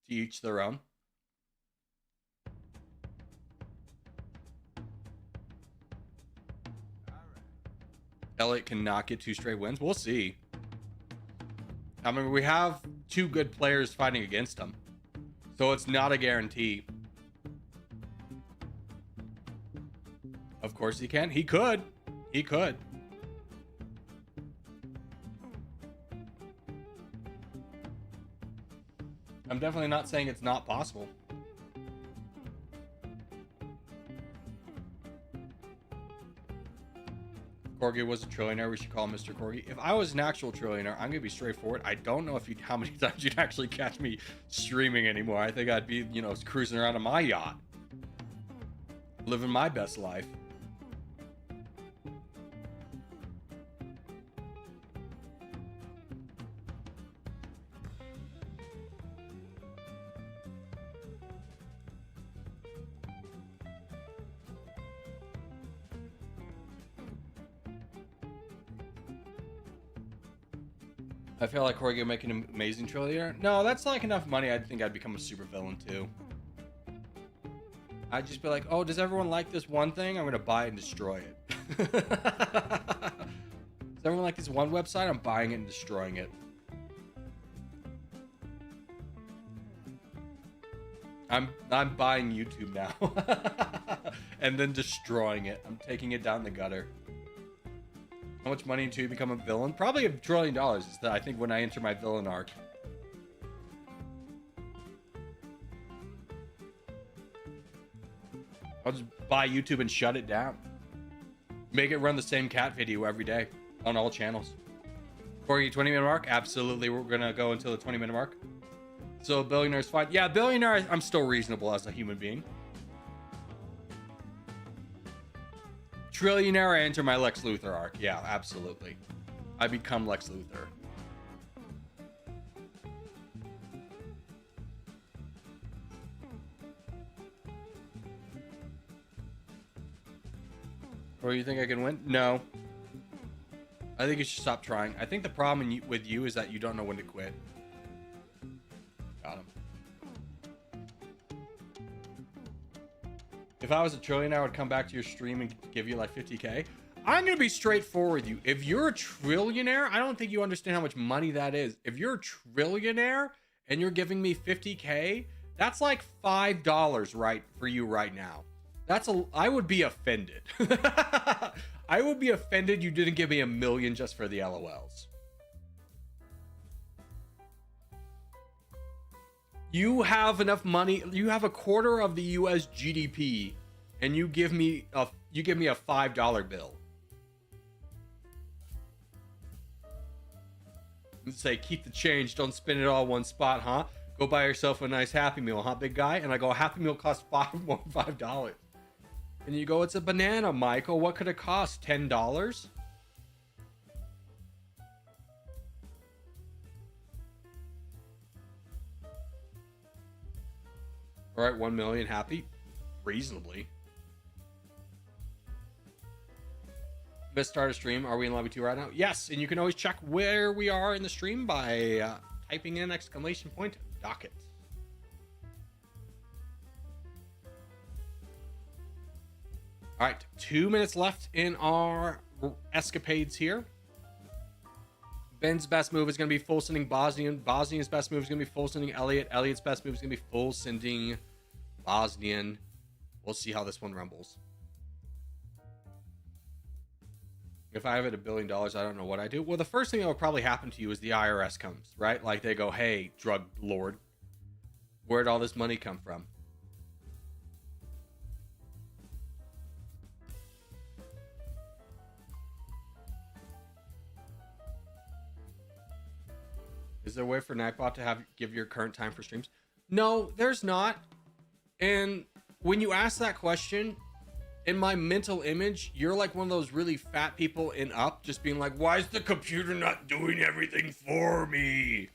to each their own. Elliot cannot get 2 straight wins. We'll see. I mean, we have 2 good players fighting against him. So it's not a guarantee. Of course he can. He could. He could. I'm definitely not saying it's not possible. Corgi was a trillionaire. We should call him Mr. Corgi. If I was an actual trillionaire, I'm gonna be straightforward. I don't know if you how many times you'd actually catch me streaming anymore. I think I'd be, you know, cruising around on my yacht, living my best life. I feel like Corgi would make an amazing trillionaire. No, that's like enough money. I think I'd become a super villain too. I'd just be like, oh, does everyone like this one thing? I'm gonna buy it and destroy it. Does everyone like this one website? I'm buying it and destroying it. I'm buying YouTube now. And then destroying it. I'm taking it down the gutter. How much money until you become a villain? Probably $1 trillion is that, I think, when I enter my villain arc. I'll just buy YouTube and shut it down. Make it run the same cat video every day on all channels. Corey, 20-minute mark? Absolutely, we're gonna go until the 20-minute mark. So billionaire is fine. Yeah, billionaire, I'm still reasonable as a human being. Trillionaire, I enter my Lex Luthor arc. Yeah, absolutely. I become Lex Luthor. Or you think I can win? No. I think you should stop trying. I think the problem with you is that you don't know when to quit. Got him. If I was a trillionaire, I would come back to your stream and give you like 50K. I'm going to be straightforward with you. If you're a trillionaire, I don't think you understand how much money that is. If you're a trillionaire and you're giving me 50K, that's like $5 right for you right now. I would be offended. I would be offended you didn't give me $1 million just for the LOLs. You have enough money. You have a quarter of the US GDP, and you give me a $5 bill. And say, keep the change, don't spend it all one spot, huh? Go buy yourself a nice Happy Meal, huh, big guy? And I go, a Happy Meal costs $5. And you go, it's a banana, Michael. What could it cost? $10? All right, 1 million happy. Reasonably. Best start a stream. Are we in lobby 2 right now? Yes, and you can always check where we are in the stream by typing in !docket. All right, 2 minutes left in our escapades here. Ben's best move is going to be full sending Bosnian. Bosnian's best move is going to be full sending Elliot. Elliot's best move is going to be full sending Bosnian. We'll see how this one rumbles. If I have it $1 billion, I don't know what I do. Well, the first thing that will probably happen to you is the IRS comes, right? Like they go, hey, drug lord, where'd all this money come from? Is there a way for Nightbot to give your current time for streams? No, there's not. And when you ask that question, in my mental image, you're like one of those really fat people in Up, just being like, why is the computer not doing everything for me?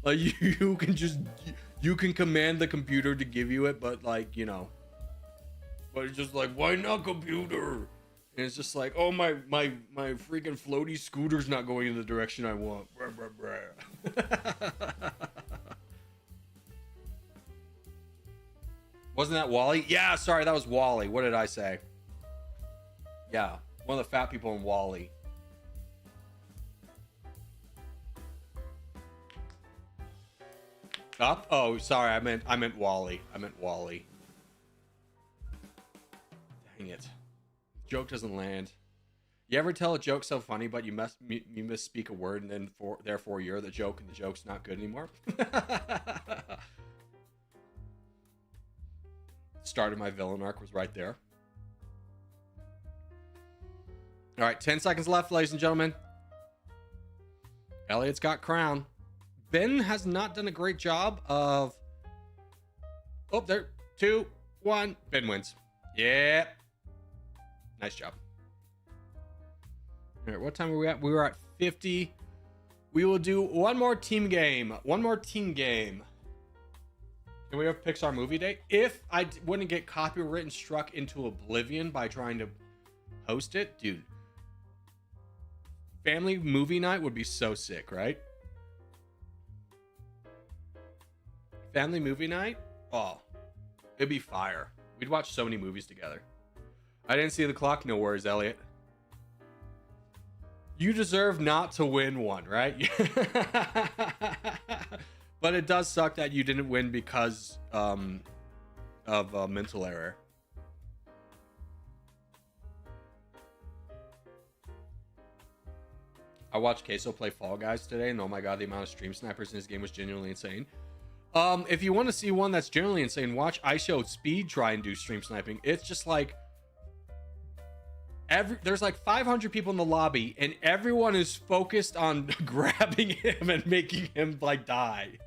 Like you can command the computer to give you it, but like, you know, but it's just like, why not computer? And it's just like, oh, my freaking floaty scooter's not going in the direction I want. Brah, brah, brah. Wasn't that Wally? Yeah, sorry, that was Wally. What did I say? Yeah, one of the fat people in Wally. Up? Oh, sorry, I meant Wally. I meant Wally. Dang it. Joke doesn't land. You ever tell a joke so funny, but you misspeak a word, and then therefore you're the joke, and the joke's not good anymore? Start of my villain arc was right there. All right, 10 seconds left, ladies and gentlemen. Elliot's got crown. Ben has not done a great job of... Oh, there. 2, 1. Ben wins. Yeah. Nice job. All right, what time were we at? We were at 50. We will do one more team game. One more team game. Can we have Pixar movie day? If I wouldn't get copywritten struck into oblivion by trying to host it, dude. Family movie night would be so sick, right? Family movie night? Oh, it'd be fire. We'd watch so many movies together. I didn't see the clock. No worries, Elliot. You deserve not to win one, right? But it does suck that you didn't win because of mental error. I watched Queso play Fall Guys today, and oh my god, the amount of stream snipers in this game was genuinely insane. If you want to see one that's generally insane, watch IShowed Speed try and do stream sniping. It's just like there's like 500 people in the lobby, and everyone is focused on grabbing him and making him like die.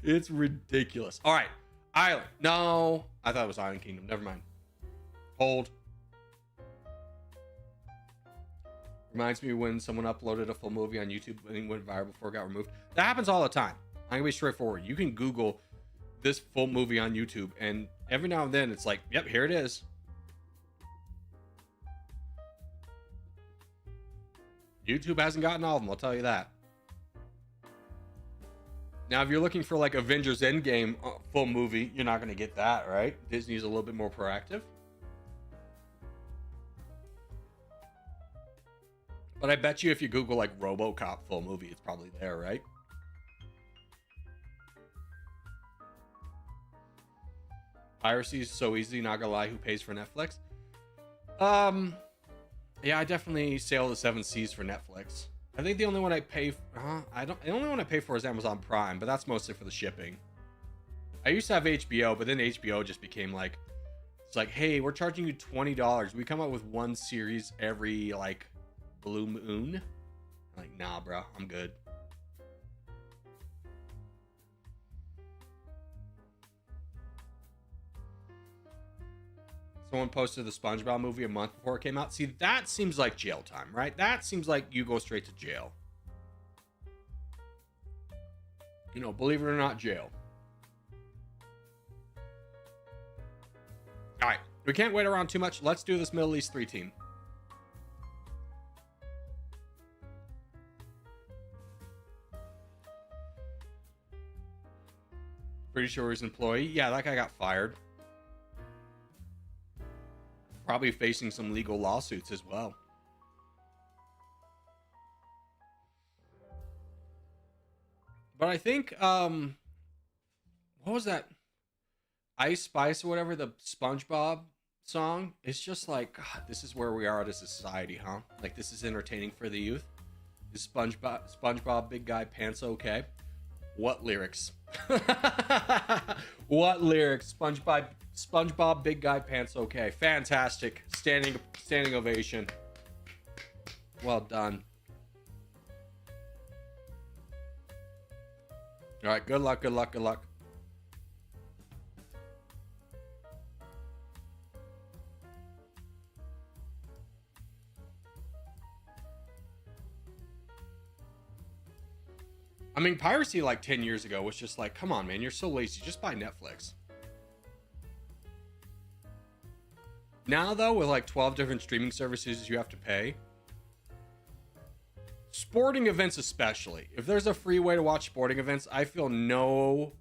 It's ridiculous. All right, Island. No, I thought it was Island Kingdom. Never mind. Hold. Reminds me when someone uploaded a full movie on YouTube and it went viral before it got removed. That happens all the time. I'm gonna be straightforward. You can Google this full movie on YouTube, and every now and then it's like, yep, here it is. YouTube hasn't gotten all of them, I'll tell you that. Now, if you're looking for like Avengers Endgame full movie, you're not gonna get that, right? Disney's a little bit more proactive. But I bet you if you Google like RoboCop full movie, it's probably there, right? Piracy is so easy, not gonna lie. Who pays for Netflix? Yeah, I definitely sail the seven seas for Netflix. I think the only one I pay the only one I pay for is Amazon Prime, but that's mostly for the shipping. I used to have HBO, but then HBO just became like, it's like, hey, we're charging you $20. We come out with one series every like blue moon. I'm like, nah, bro, I'm good. Someone posted the SpongeBob movie a month before it came out. See, that seems like jail time, right? That seems like you go straight to jail. You know, believe it or not, jail. All right, we can't wait around too much. Let's do this Middle East 3 team. Pretty sure he's an employee. Yeah, that guy got fired. Probably facing some legal lawsuits as well. But I think, what was that? Ice Spice or whatever, the SpongeBob song. It's just like, God, this is where we are as a society, huh? Like, this is entertaining for the youth. Is SpongeBob Big Guy Pants okay? What lyrics? What lyrics? SpongeBob Big Guy Pants okay. Fantastic. Standing ovation. Well done. All right, good luck, good luck, good luck. I mean, piracy like 10 years ago was just like, come on, man, you're so lazy. Just buy Netflix. Now, though, with like 12 different streaming services you have to pay. Sporting events especially. If there's a free way to watch sporting events, I feel no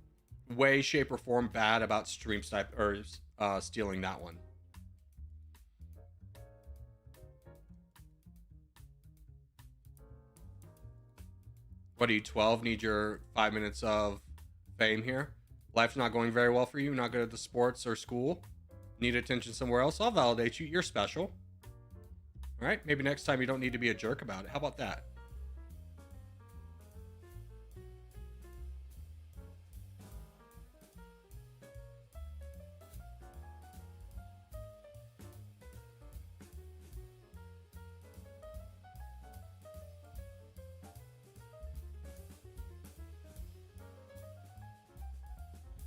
way, shape, or form bad about stealing that one. What are you, 12? Need your 5 minutes of fame here? Life's not going very well for you? Not good at the sports or school? Need attention somewhere else? I'll validate you. You're special. All right? Maybe next time you don't need to be a jerk about it. How about that?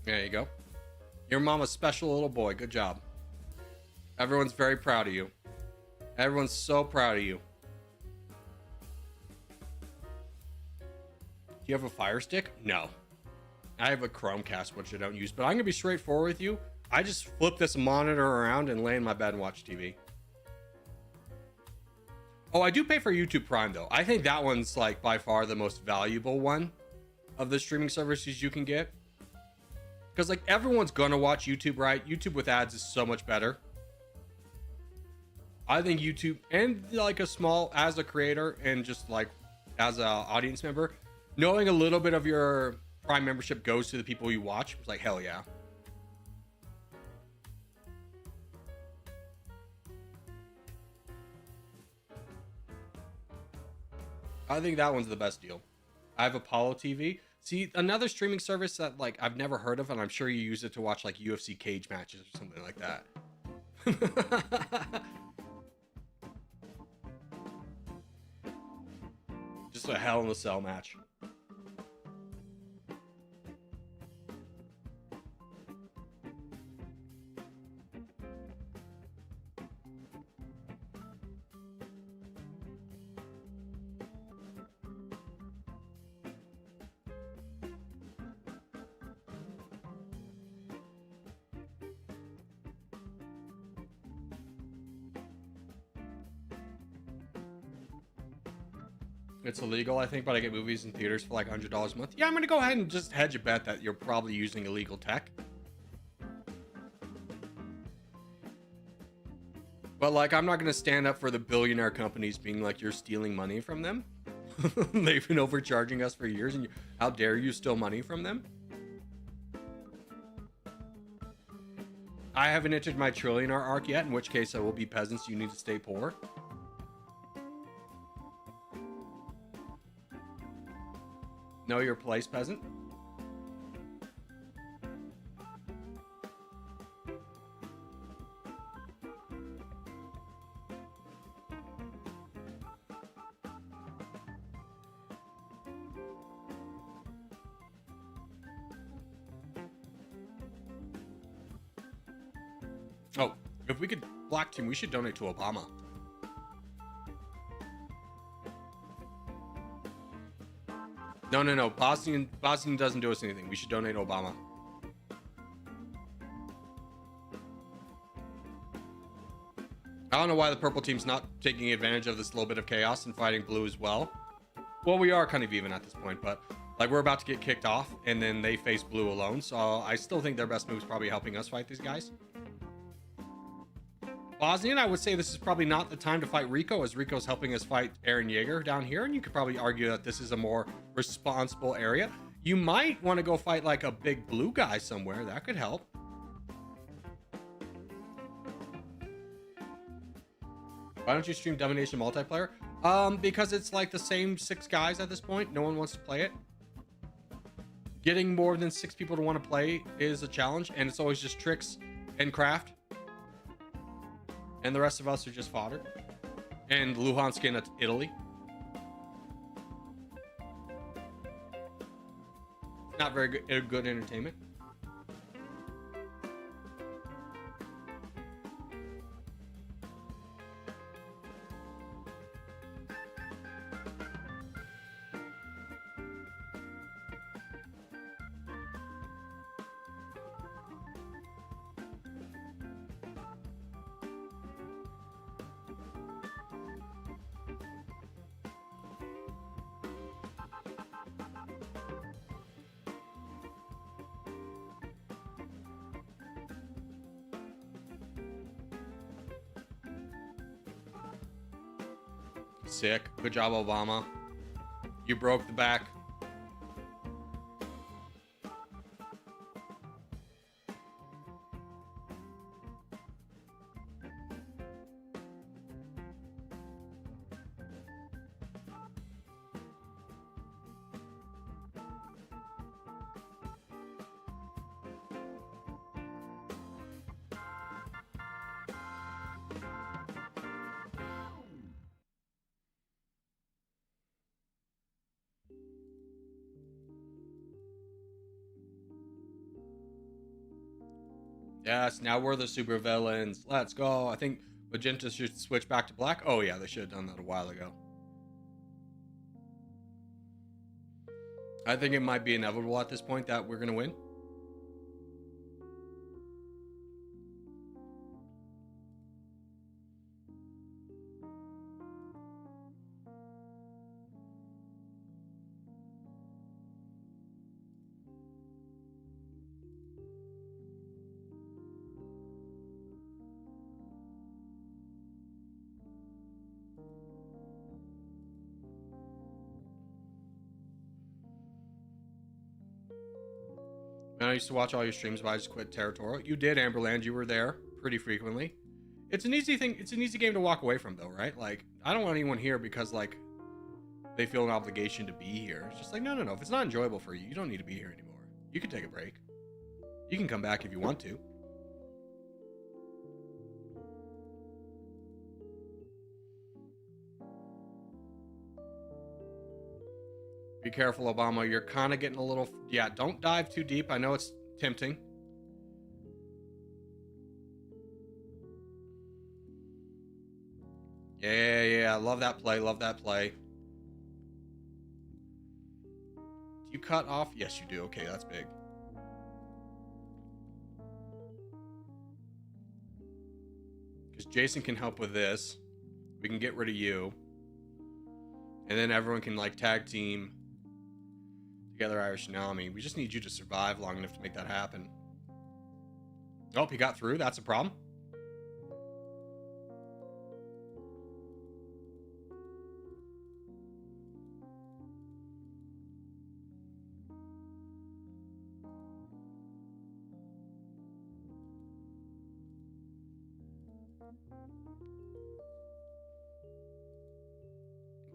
There you go. Your mama's special little boy. Good job. Everyone's very proud of you. Everyone's so proud of you. Do you have a Fire Stick? No. I have a Chromecast, which I don't use, but I'm going to be straightforward with you. I just flip this monitor around and lay in my bed and watch TV. Oh, I do pay for YouTube Prime, though. I think that one's, like, by far the most valuable one of the streaming services you can get. Because, like, everyone's going to watch YouTube, right? YouTube with ads is so much better. I think YouTube, and, like, as a creator and just, like, as an audience member, knowing a little bit of your Prime membership goes to the people you watch. It's like, hell yeah. I think that one's the best deal. I have Apollo TV. See, another streaming service that like I've never heard of, and I'm sure you use it to watch like UFC cage matches or something like that. Just a Hell in a Cell match. It's illegal, I think, but I get movies in theaters for like $100 a month. Yeah, I'm gonna go ahead and just hedge a bet that you're probably using illegal tech. But like, I'm not gonna stand up for the billionaire companies being like, you're stealing money from them. They've been overcharging us for years, and how dare you steal money from them? I haven't entered my trillionaire arc yet, in which case I will be peasants. You need to stay poor. Know your place, peasant. Oh, if we could black team, we should donate to Obama. No. Bosnian doesn't do us anything. We should donate to Obama. I don't know why the purple team's not taking advantage of this little bit of chaos and fighting blue as well. Well, we are kind of even at this point, but like we're about to get kicked off and then they face blue alone. So I still think their best move is probably helping us fight these guys. Bosnian, I would say this is probably not the time to fight Rico, as Rico's helping us fight Eren Yeager down here, and you could probably argue that this is a more responsible area. You might want to go fight like a big blue guy somewhere. That could help. Why don't you stream Domination multiplayer? Because it's like the same 6 guys at this point. No one wants to play it. Getting more than 6 people to want to play is a challenge, and it's always just Tricks and Craft. And the rest of us are just fodder. And Luhansk in Italy. Not very good entertainment. Sick. Good job, Obama. You broke the back. Yes, now we're the super villains. Let's go. I think Magenta should switch back to black. Oh yeah, they should have done that a while ago. I think it might be inevitable at this point that we're going to win. Man, I used to watch all your streams, but I just quit Territorial. You did, Amberland. You were there pretty frequently. It's an easy thing. It's an easy game to walk away from, though, right? Like, I don't want anyone here because, like, they feel an obligation to be here. It's just like, no. If it's not enjoyable for you, you don't need to be here anymore. You can take a break. You can come back if you want to. Be careful, Obama. You're kind of getting a little... Yeah, don't dive too deep. I know it's tempting. Yeah. Love that play. Love that play. Do you cut off? Yes, you do. Okay, that's big. Because Jason can help with this. We can get rid of you. And then everyone can, like, tag team together Irish Nami. We just need you to survive long enough to make that happen. Oh, he got through. That's a problem.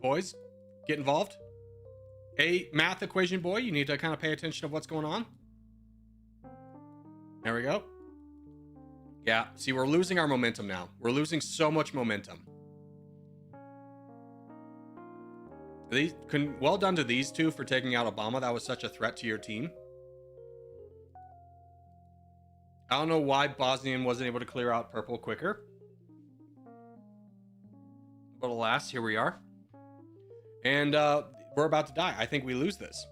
Boys, get involved. A math equation boy, you need to kind of pay attention to what's going on. There we go. Yeah, see, we're losing our momentum now. We're losing so much momentum. Well done to these two for taking out Obama. That was such a threat to your team. I don't know why Bosnian wasn't able to clear out purple quicker. But alas, here we are. And we're about to die. I think we lose this.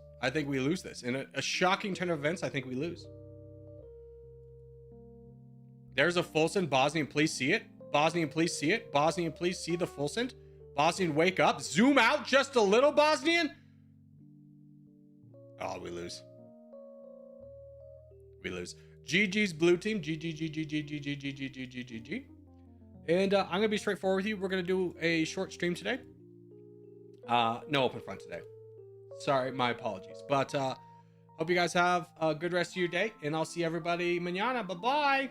In a shocking turn of events, I think we lose. There's a full send. Bosnian, please see it. Bosnian, please see it. Bosnian, please see the full send. Bosnian, wake up. Zoom out just a little, Bosnian. Oh, we lose. GG's blue team. GG. And I'm going to be straightforward with you. We're going to do a short stream today. No open front today. Sorry, my apologies. But hope you guys have a good rest of your day. And I'll see everybody mañana. Bye-bye.